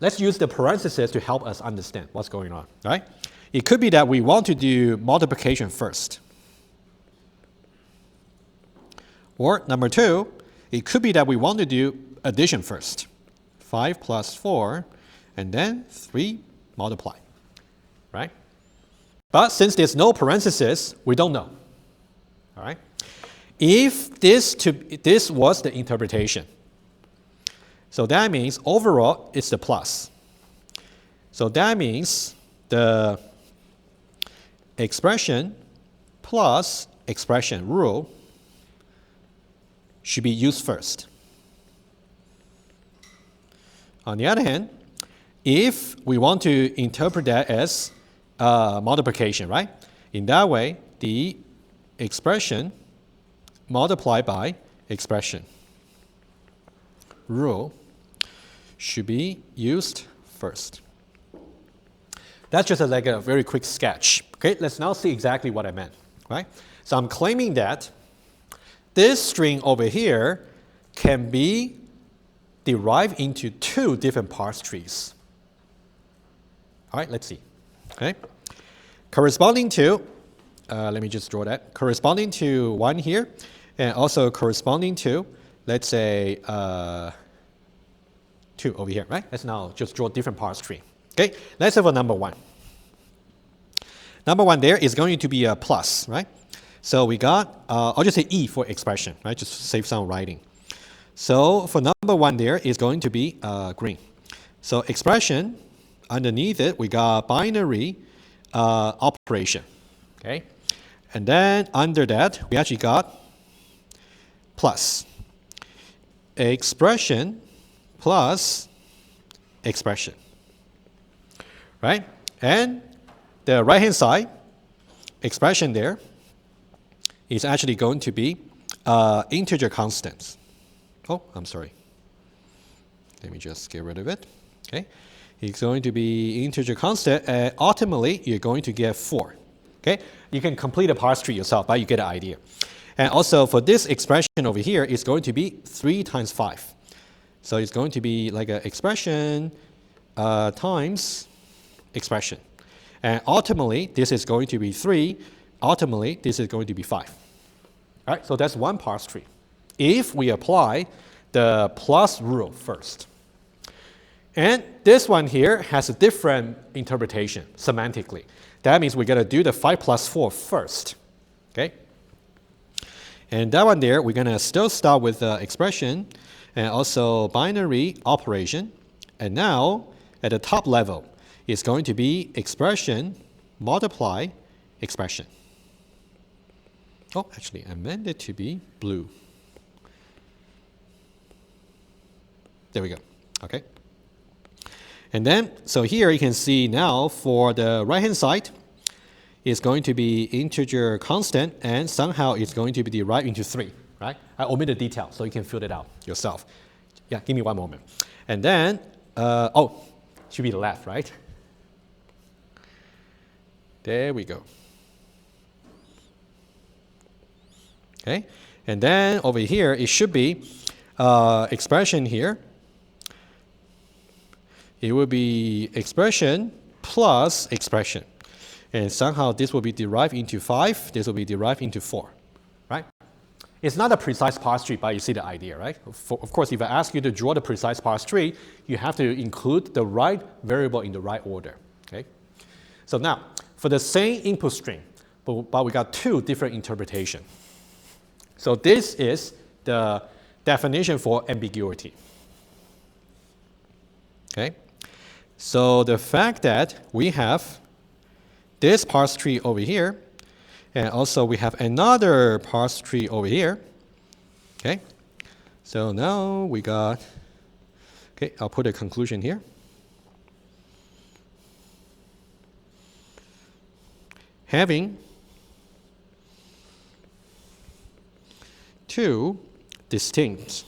let's use the parentheses to help us understand what's going on, right? It could be that we want to do multiplication first. Or number 2, it could be that we want to do addition first. 5 plus 4, and then 3 multiply, right? But since there's no parentheses, we don't know, all right? If this was the interpretation, so that means overall it's the plus. So that means the expression plus expression rule should be used first. On the other hand, if we want to interpret that as multiplication, right? In that way, the expression multiplied by expression rule should be used first. That's just like a very quick sketch. Okay, let's now see exactly what I meant, right? So I'm claiming that this string over here can be derived into 2 different parse trees. All right, let's see. Okay, corresponding to, let me just draw that, corresponding to 1 here, and also corresponding to, let's say, 2 over here, right? Let's now just draw different parse tree. Okay, let's have a number 1. Number 1 there is going to be a plus, right? So we got, I'll just say E for expression, right? Just save some writing. So for number 1 there is going to be green. So expression, underneath it, we got binary operation, okay? And then under that, we actually got plus expression plus expression, right? And the right-hand side expression there is actually going to be integer constants. Oh, I'm sorry. Let me just get rid of it. Okay, it's going to be integer constant, and ultimately you're going to get 4. Okay, you can complete a parse tree yourself, but you get an idea. And also for this expression over here, it's going to be 3 times 5. So it's going to be like an expression times expression. And ultimately, this is going to be 3. Ultimately, this is going to be 5. All right, so that's one parse tree. If we apply the plus rule first. And this one here has a different interpretation semantically. That means we're going to do the 5 plus 4 first. Okay? And that one there, we're going to still start with the expression and also binary operation. And now, at the top level, it's going to be expression multiply expression. Oh, actually, I meant it to be blue. There we go. Okay. And then, so here you can see now for the right-hand side, it's going to be integer constant, and somehow it's going to be derived into 3, right? I omitted the detail, so you can fill it out yourself. Yeah, give me one moment. And then, oh, should be the left, right? There we go. Okay, and then over here, it should be expression here. It will be expression plus expression. And somehow this will be derived into 5, this will be derived into 4, right? It's not a precise parse tree, but you see the idea, right? Of course, if I ask you to draw the precise parse tree, you have to include the right variable in the right order, okay? So now, for the same input string, but we got 2 different interpretations. So this is the definition for ambiguity, okay? So the fact that we have this parse tree over here, and also we have another parse tree over here, okay? So now we got, okay, I'll put a conclusion here. Having 2 distinct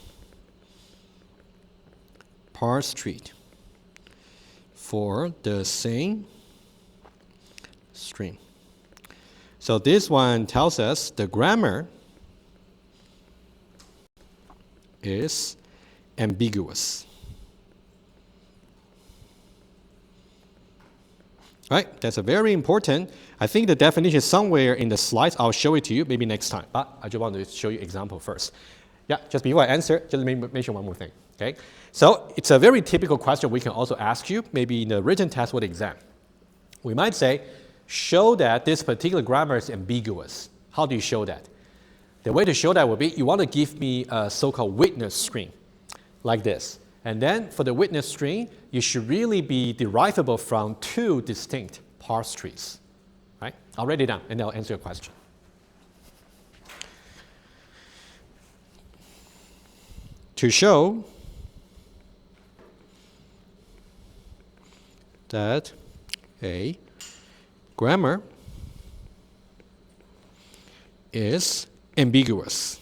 parse tree for the same string. So this one tells us the grammar is ambiguous. Right, that's a very important. I think the definition is somewhere in the slides. I'll show it to you maybe next time, but I just want to show you example first. Yeah, just before I answer, just let me mention one more thing, okay? So it's a very typical question we can also ask you, maybe in the written test or the exam. We might say, show that this particular grammar is ambiguous. How do you show that? The way to show that would be, you want to give me a so-called witness string, like this. And then for the witness string, you should really be derivable from 2 distinct parse trees, right? I'll write it down and I'll answer your question. To show that a grammar is ambiguous,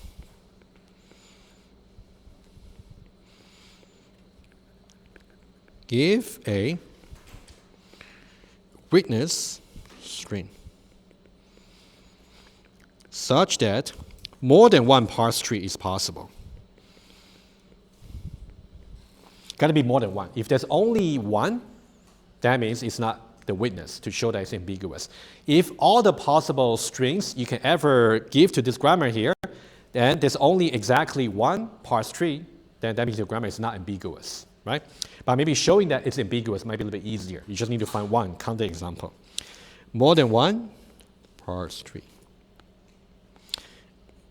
give a witness string such that more than one parse tree is possible. Got to be more than one. If there's only one, that means it's not the witness to show that it's ambiguous. If all the possible strings you can ever give to this grammar here, then there's only exactly one parse tree, then that means your grammar is not ambiguous, right? But maybe showing that it's ambiguous might be a little bit easier. You just need to find one counterexample. More than one parse tree.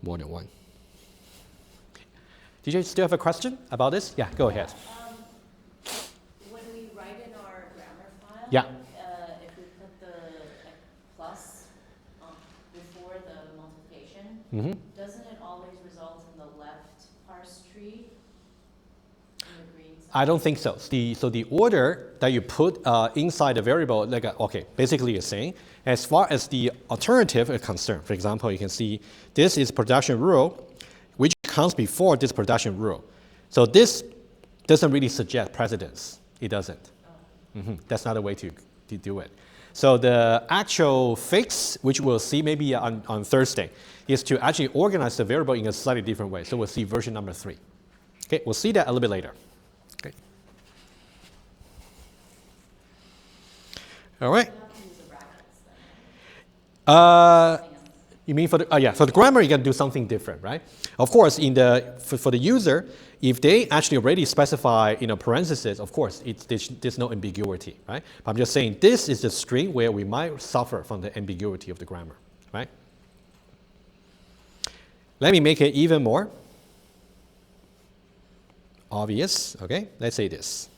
More than one. Did you still have a question about this? Yeah, go ahead. When we write in our grammar file, Yeah. If we put the plus before the multiplication, doesn't it always result in the left parse tree in the green side? I don't think so. So the order that you put inside the variable, okay, basically you're saying, as far as the alternative is concerned, for example, you can see this is production rule, which comes before this production rule. So this doesn't really suggest precedence. It doesn't. That's not a way to do it. So the actual fix, which we'll see maybe on Thursday, is to actually organize the variable in a slightly different way. So we'll see version number 3. Okay, we'll see that a little bit later. Okay. All right. You mean for the for the grammar you can do something different, right? Of course, for the user, if they actually already specify parentheses, of course there's no ambiguity, right? But I'm just saying this is the string where we might suffer from the ambiguity of the grammar, right? Let me make it even more obvious. Okay, let's say this.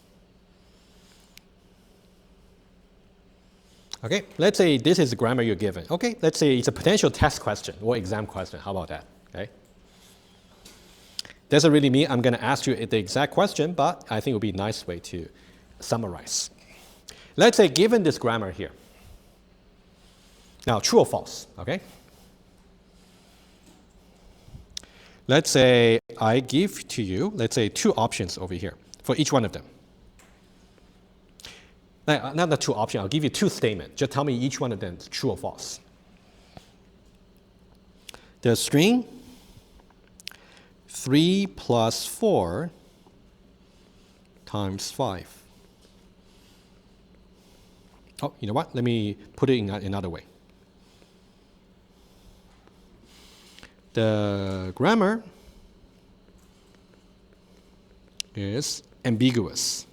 Okay, let's say this is the grammar you're given. Okay, let's say it's a potential test question or exam question. How about that? Okay. Doesn't really mean I'm going to ask you the exact question, but I think it would be a nice way to summarize. Let's say given this grammar here. Now, true or false, okay? Let's say I give to you, let's say 2 options over here for each one of them. Not the 2 options, I'll give you 2 statements. Just tell me each one of them is true or false. The string 3 plus 4 times 5 Oh, you know what? Let me put it in another way. The grammar is ambiguous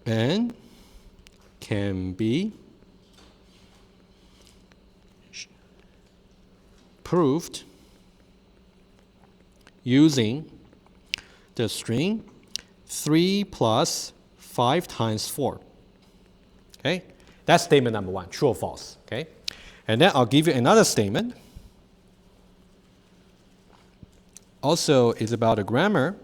and can be proved using the string 3 plus 5 times 4. Okay, that's statement number 1, true or false. Okay, and then I'll give you another statement. Also, it's about the grammar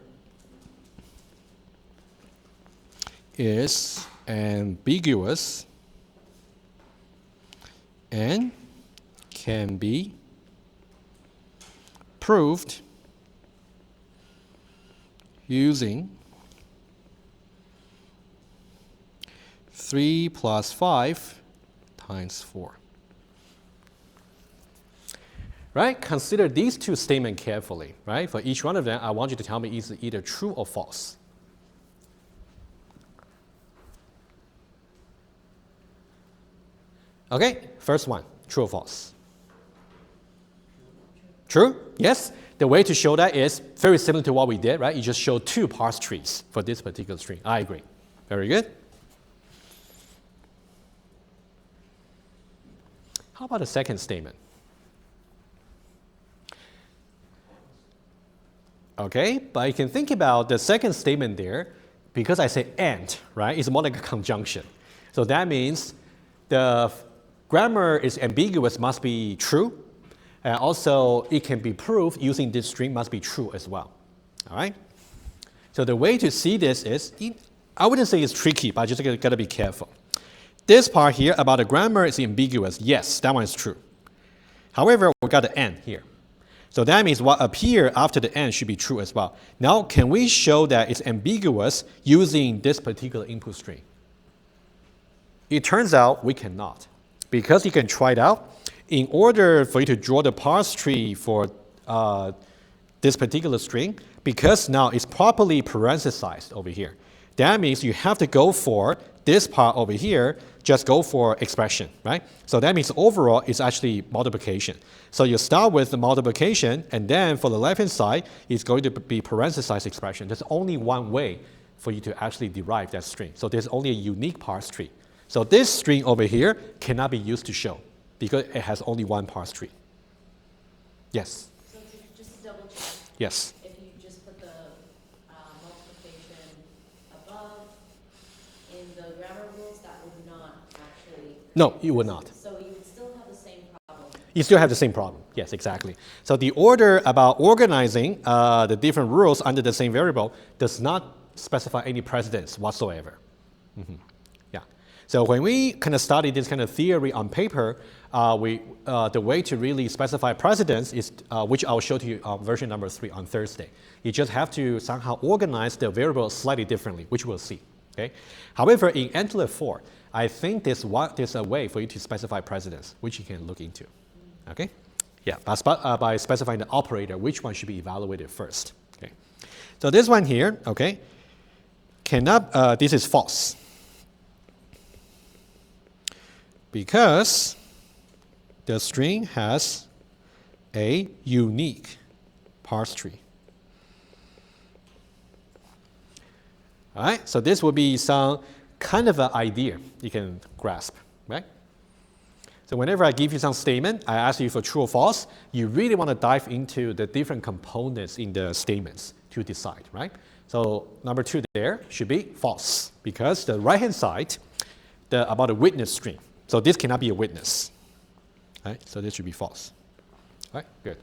is ambiguous and can be proved using 3 plus 5 times 4. Right? Consider these two statements carefully. Right? For each one of them, I want you to tell me is either true or false. Okay, first one, true or false? True? Yes? The way to show that is very similar to what we did, right? You just show 2 parse trees for this particular string. I agree. Very good. How about the second statement? Okay, but you can think about the second statement there, because I say and, right? It's more like a conjunction. So that means the grammar is ambiguous must be true. And also, it can be proved using this string must be true as well. All right? So the way to see this is, I wouldn't say it's tricky, but I just got to be careful. This part here about the grammar is ambiguous. Yes, that one is true. However, we got the and here. So that means what appears after the and should be true as well. Now, can we show that it's ambiguous using this particular input string? It turns out we cannot. Because you can try it out, in order for you to draw the parse tree for this particular string, because now it's properly parenthesized over here, that means you have to go for this part over here, just go for expression, right? So that means overall it's actually multiplication. So you start with the multiplication, and then for the left-hand side, it's going to be parenthesized expression. There's only one way for you to actually derive that string. So there's only a unique parse tree. So this string over here cannot be used to show, because it has only one parse tree. Yes? So just to double check. Yes. If you just put the multiplication above in the grammar rules, that would not actually... No, you would not. So you would still have the same problem. You still have the same problem. Yes, exactly. So the order about organizing the different rules under the same variable does not specify any precedence whatsoever. Mm-hmm. So when we kind of study this kind of theory on paper, the way to really specify precedence is, which I'll show to you version number 3 on Thursday. You just have to somehow organize the variables slightly differently, which we'll see. Okay? However, in Antler 4, I think there's a way for you to specify precedence, which you can look into. Okay? Yeah, by specifying the operator, which one should be evaluated first. Okay? So this one here, okay, this is false. Because the string has a unique parse tree. All right, so this will be some kind of an idea you can grasp, right? So whenever I give you some statement, I ask you for true or false, you really want to dive into the different components in the statements to decide, right? So number 2 there should be false, because the right-hand side, about a witness string. So this cannot be a witness. Right? So this should be false. All right, good.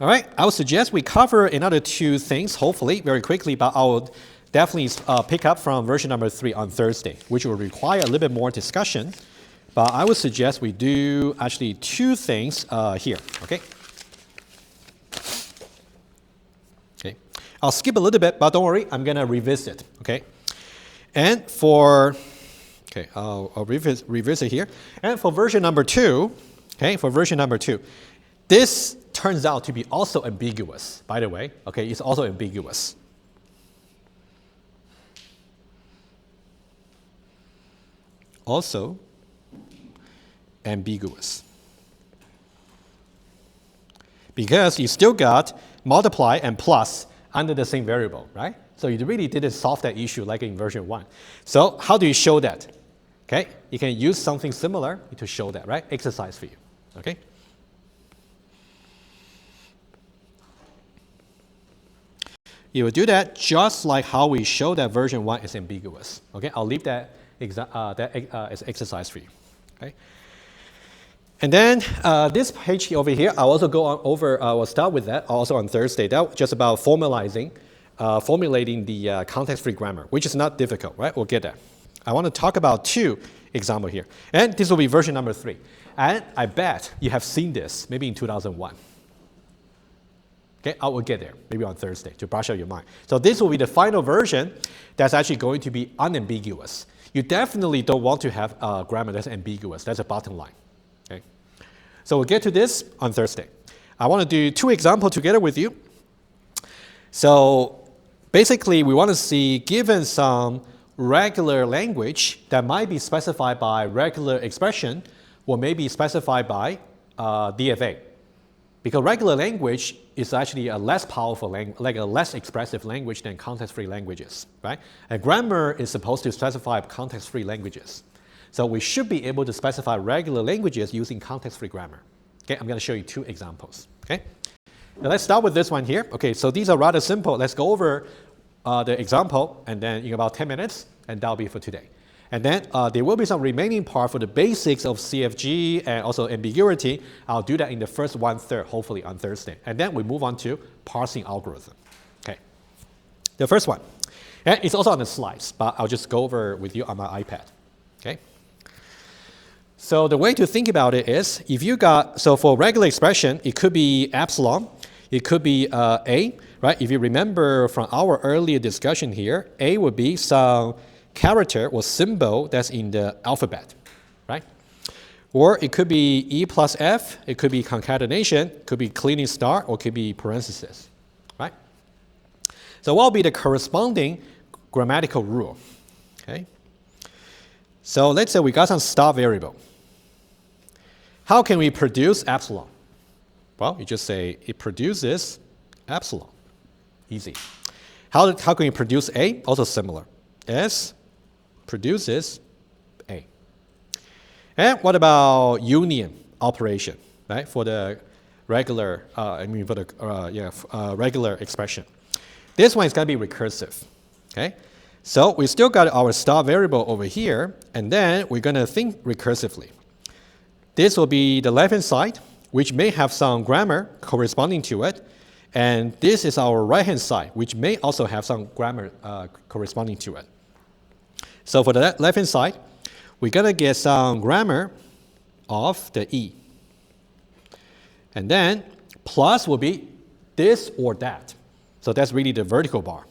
All right, I would suggest we cover another 2 things, hopefully, very quickly, but I will definitely pick up from version number 3 on Thursday, which will require a little bit more discussion. But I would suggest we do actually 2 things here, okay? Okay. I'll skip a little bit, but don't worry, I'm going to revisit, okay? And for... Okay, I'll revisit here. And for version number 2, okay, this turns out to be also ambiguous, by the way. Okay, it's also ambiguous. also ambiguous. Because you still got multiply and plus under the same variable, right? So you really didn't solve that issue like in version 1. So how do you show that? Okay, you can use something similar to show that, right? Exercise for you, okay? You will do that just like how we show that version 1 is ambiguous. Okay, I'll leave that as exercise for you. Okay. And then this page over here, I'll also go on over. I will start with that also on Thursday. That's just about formulating the context-free grammar, which is not difficult, right? We'll get that. I want to talk about 2 examples here, and this will be version number 3. And I bet you have seen this maybe in 2001. Okay, I will get there, maybe on Thursday, to brush out your mind. So this will be the final version that's actually going to be unambiguous. You definitely don't want to have a grammar that's ambiguous. That's a bottom line. Okay, so we'll get to this on Thursday. I want to do 2 examples together with you. So basically, we want to see, given some regular language that might be specified by regular expression, or maybe specified by DFA. Because regular language is actually a less powerful language, like a less expressive language than context-free languages, right? And grammar is supposed to specify context-free languages. So we should be able to specify regular languages using context-free grammar. Okay, I'm going to show you 2 examples. Okay, now let's start with this one here. Okay, so these are rather simple. Let's go over the example, and then in about 10 minutes, and that'll be for today. And then there will be some remaining part for the basics of CFG and also ambiguity. I'll do that in the first 1/3, hopefully on Thursday. And then we move on to parsing algorithm. Okay, the first one. And it's also on the slides, but I'll just go over with you on my iPad. Okay. So the way to think about it is, if you got, so for regular expression, it could be epsilon, it could be A, right? If you remember from our earlier discussion here, A would be some character or symbol that's in the alphabet, right? Or it could be E plus F, it could be concatenation, it could be cleaning star, or it could be parenthesis, right? So what will be the corresponding grammatical rule? Okay. So let's say we got some star variable. How can we produce epsilon? Well, you just say it produces epsilon. Easy. How can we produce A? Also similar. S produces A. And what about union operation, right? For the regular, regular expression. This one is going to be recursive, okay? So we still got our star variable over here, and then we're going to think recursively. This will be the left-hand side, which may have some grammar corresponding to it, and this is our right-hand side, which may also have some grammar corresponding to it. So for the left-hand side, we're going to get some grammar of the E. And then plus will be this or that. So that's really the vertical bar,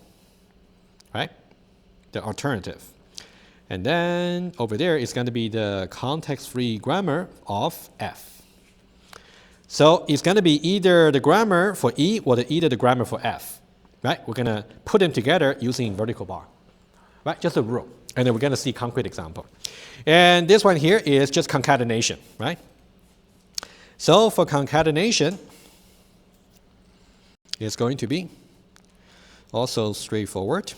right? The alternative. And then over there is going to be the context-free grammar of F. So it's going to be either the grammar for E or either the grammar for F, right? We're going to put them together using vertical bar, right? Just a rule. And then we're going to see concrete example. And this one here is just concatenation, right? So for concatenation, it's going to be also straightforward.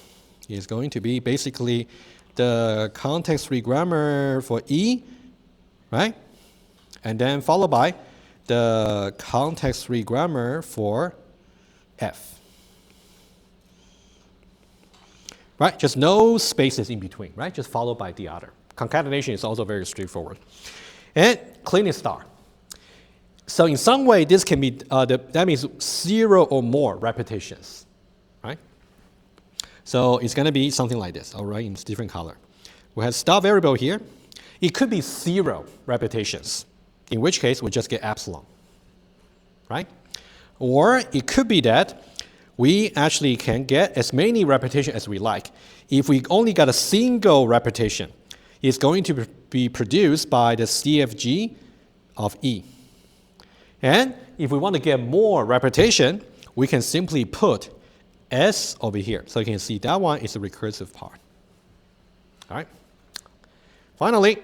It's going to be basically the context-free grammar for E, right? And then followed by the context-free grammar for F. Right? Just no spaces in between, right? Just followed by the other. Concatenation is also very straightforward. And cleaning star. So in some way, this can be, that means 0 or more repetitions, right? So it's going to be something like this, all right, in different color. We have star variable here. It could be 0 repetitions, in which case we just get epsilon, right? Or it could be that we actually can get as many repetitions as we like. If we only got a single repetition, it's going to be produced by the CFG of E. And if we want to get more repetition, we can simply put S over here. So you can see that one is a recursive part. All right? Finally,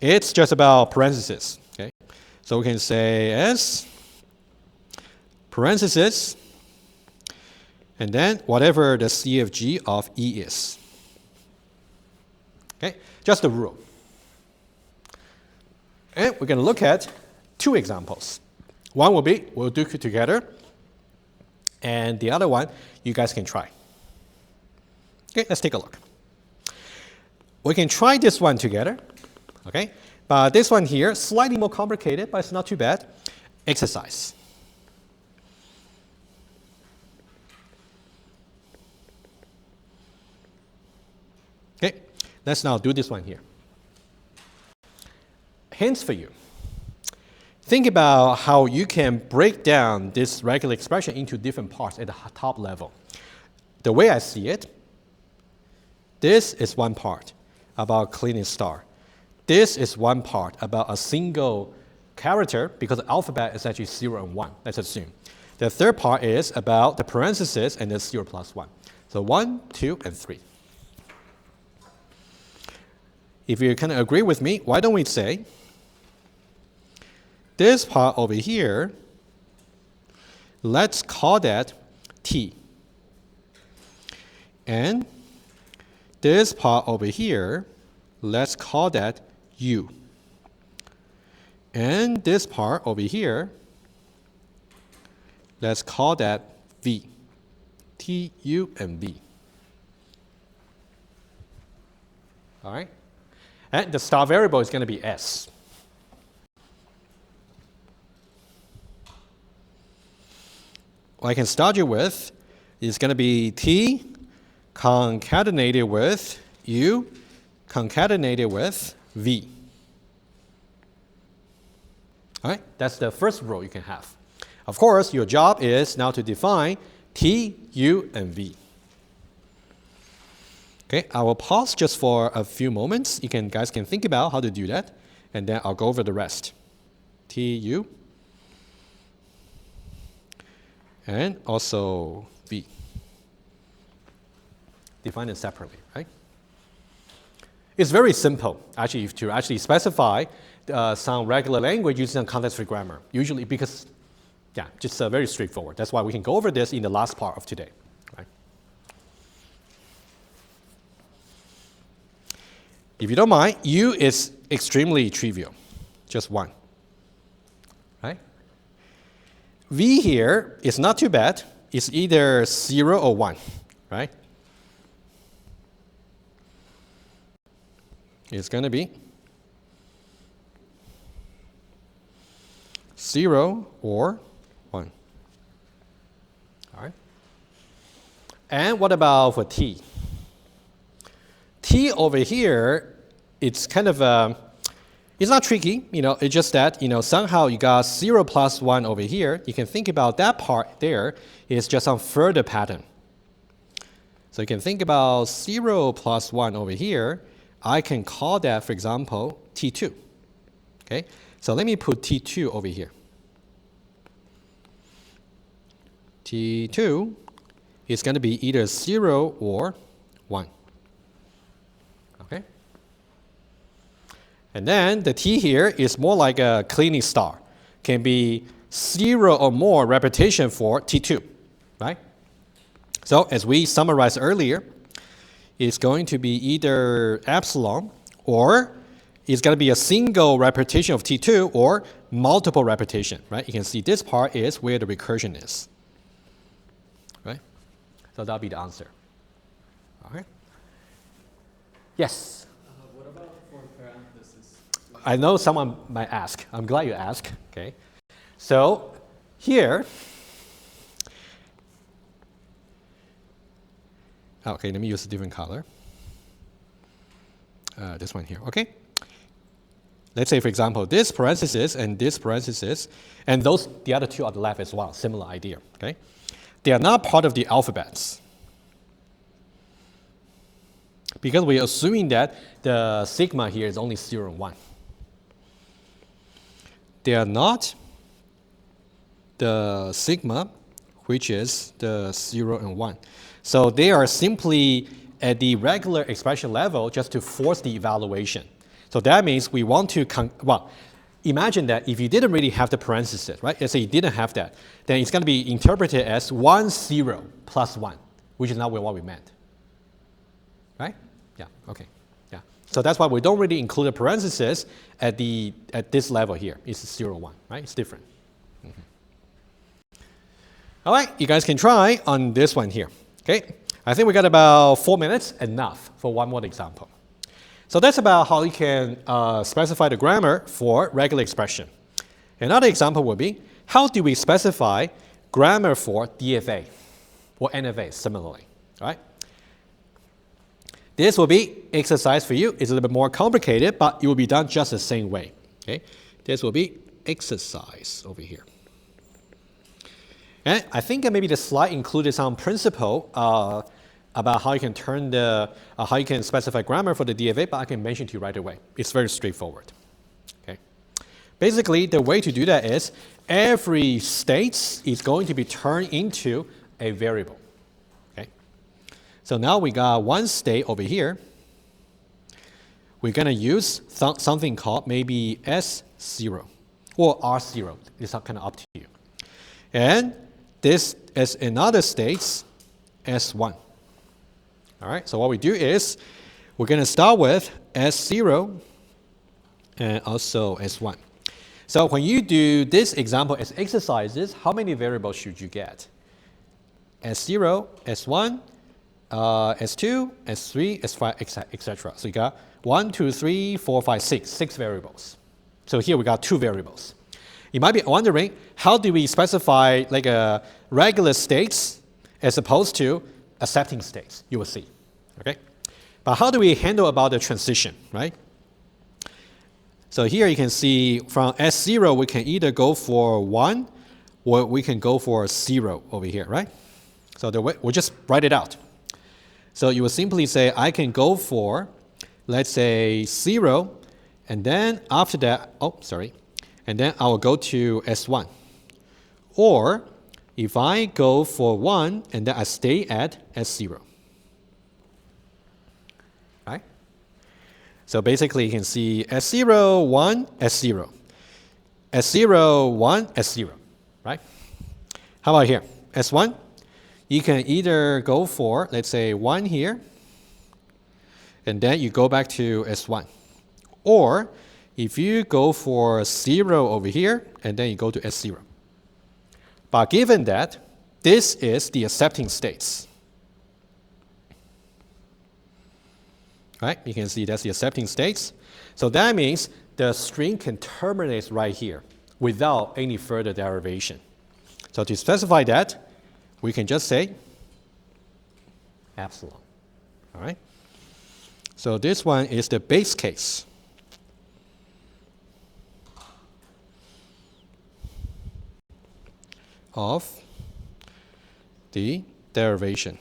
it's just about parentheses. Okay, so we can say S parentheses, and then whatever the CFG of E is. Okay, just the rule. And we're going to look at two examples. One will be, we'll do it together, and the other one, you guys can try. Okay, let's take a look. We can try this one together, okay? But this one here, slightly more complicated, but it's not too bad. Exercise. Okay, let's now do this one here. Hints for you. Think about how you can break down this regular expression into different parts at the top level. The way I see it, this is one part about cleaning star. This is one part about a single character, because the alphabet is actually 0 and 1, let's assume. The third part is about the parentheses and the 0 plus 1. So 1, 2, and 3. If you kind of agree with me, why don't we say, this part over here, let's call that T. And this part over here, let's call that U. And this part over here, let's call that V. T, U, and V. All right? And the star variable is going to be S. What I can start you with is going to be T concatenated with U concatenated with V. All right, that's the first rule you can have. Of course, your job is now to define T, U, and V. Okay, I will pause just for a few moments. You guys can think about how to do that, and then I'll go over the rest. T, U, and also V. Define it separately, right? It's very simple, actually, to actually specify some regular language using context-free grammar. Usually, because, yeah, just very straightforward. That's why we can go over this in the last part of today, right? If you don't mind, U is extremely trivial, just 1, right? V here is not too bad. It's either 0 or 1, right? It's going to be 0 or 1. All right. And what about for T? T over here, it's kind of it's not tricky, it's just that, somehow you got 0 plus 1 over here. You can think about that part there is just some further pattern. So you can think about 0 plus 1 over here. I can call that, for example, T2. Okay, so let me put T2 over here. T2 is going to be either 0 or 1. Okay? And then the T here is more like a cleaning star. Can be 0 or more repetition for T2, right? So as we summarized earlier, it's going to be either epsilon, or it's going to be a single repetition of T2 or multiple repetition, right? You can see this part is where the recursion is, right? So that'll be the answer. All right. Yes? What about for parentheses? I know someone might ask. I'm glad you asked. Okay. So here, okay, let me use a different color. This one here, okay? Let's say, for example, this parenthesis and this parenthesis, and the other two on the left as well, similar idea, okay? They are not part of the alphabets, because we're assuming that the sigma here is only 0 and 1. They are not the sigma, which is the 0 and 1. So they are simply at the regular expression level just to force the evaluation. So that means we want to, imagine that if you didn't really have the parenthesis, right? Let's say you didn't have that, then it's going to be interpreted as 1, 0, plus 1, which is not what we meant. Right? Yeah, okay. Yeah. So that's why we don't really include a parenthesis at this level here. It's 0, 1, right? It's different. All right, you guys can try on this one here. Okay? I think we got about 4 minutes, enough for one more example. So that's about how you can specify the grammar for regular expression. Another example would be, how do we specify grammar for DFA or NFA similarly, right? This will be exercise for you. It's a little bit more complicated, but it will be done just the same way. Okay? This will be exercise over here. And I think maybe the slide included some principle about how you can turn how you can specify grammar for the DFA, but I can mention to you right away. It's very straightforward. Okay. Basically, the way to do that is every state is going to be turned into a variable. Okay. So now we got one state over here. We're going to use something called maybe S0 or R0. It's kind of up to you. And this is another state, S1. All right, so what we do is we're going to start with S0 and also S1. So when you do this example as exercises, how many variables should you get? S0, S1, S2, S3, S5, etc. So you got 1, 2, 3, 4, 5, 6 variables. So here we got 2 variables. You might be wondering, how do we specify like a regular states as opposed to accepting states? You will see, okay? But how do we handle about the transition, right? So here you can see from S0, we can either go for 1 or we can go for 0 over here, right? So we'll just write it out. So you will simply say, I can go for, let's say 0, and then after that, and then I will go to S1. Or if I go for 1 and then I stay at S0. Right? So basically you can see S0, 1, S0. S0, 1, S0. Right? How about here? S1? You can either go for, let's say, 1 here, and then you go back to S1. Or if you go for 0 over here, and then you go to S0. But given that this is the accepting states, right? You can see that's the accepting states. So that means the string can terminate right here without any further derivation. So to specify that, we can just say epsilon. All right? So this one is the base case. Of the derivation.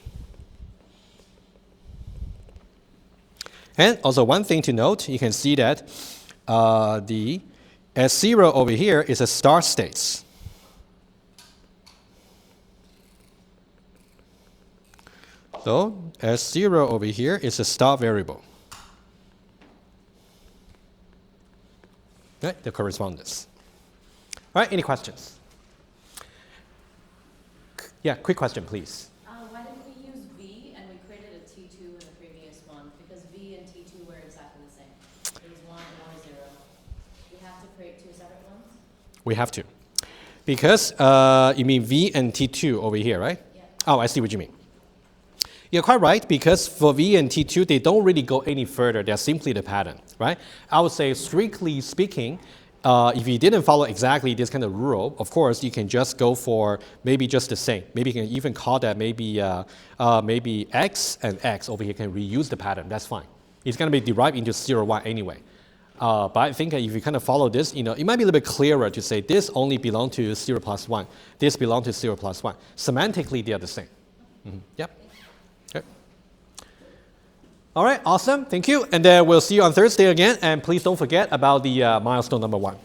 And also one thing to note, you can see that the S0 over here is a start states. So S0 over here is a start variable. Right, the correspondence. All right, any questions? Yeah, quick question, please. Why didn't we use V and we created a T2 in the previous one? Because V and T2 were exactly the same. It was 1 or 0. We have to create 2 separate ones? We have to. Because you mean V and T2 over here, right? Yeah. Oh, I see what you mean. You're quite right, because for V and T2, they don't really go any further. They're simply the pattern, right? I would say, strictly speaking, if you didn't follow exactly this kind of rule, of course, you can just go for maybe just the same. Maybe you can even call that maybe X and X over here can reuse the pattern. That's fine. It's going to be derived into 0, 1 anyway. But I think if you kind of follow this, it might be a little bit clearer to say this only belongs to 0 plus 1. This belongs to 0 plus 1. Semantically, they are the same. Yep. Okay. All right, awesome. Thank you. And then we'll see you on Thursday again. And please don't forget about the milestone number 1.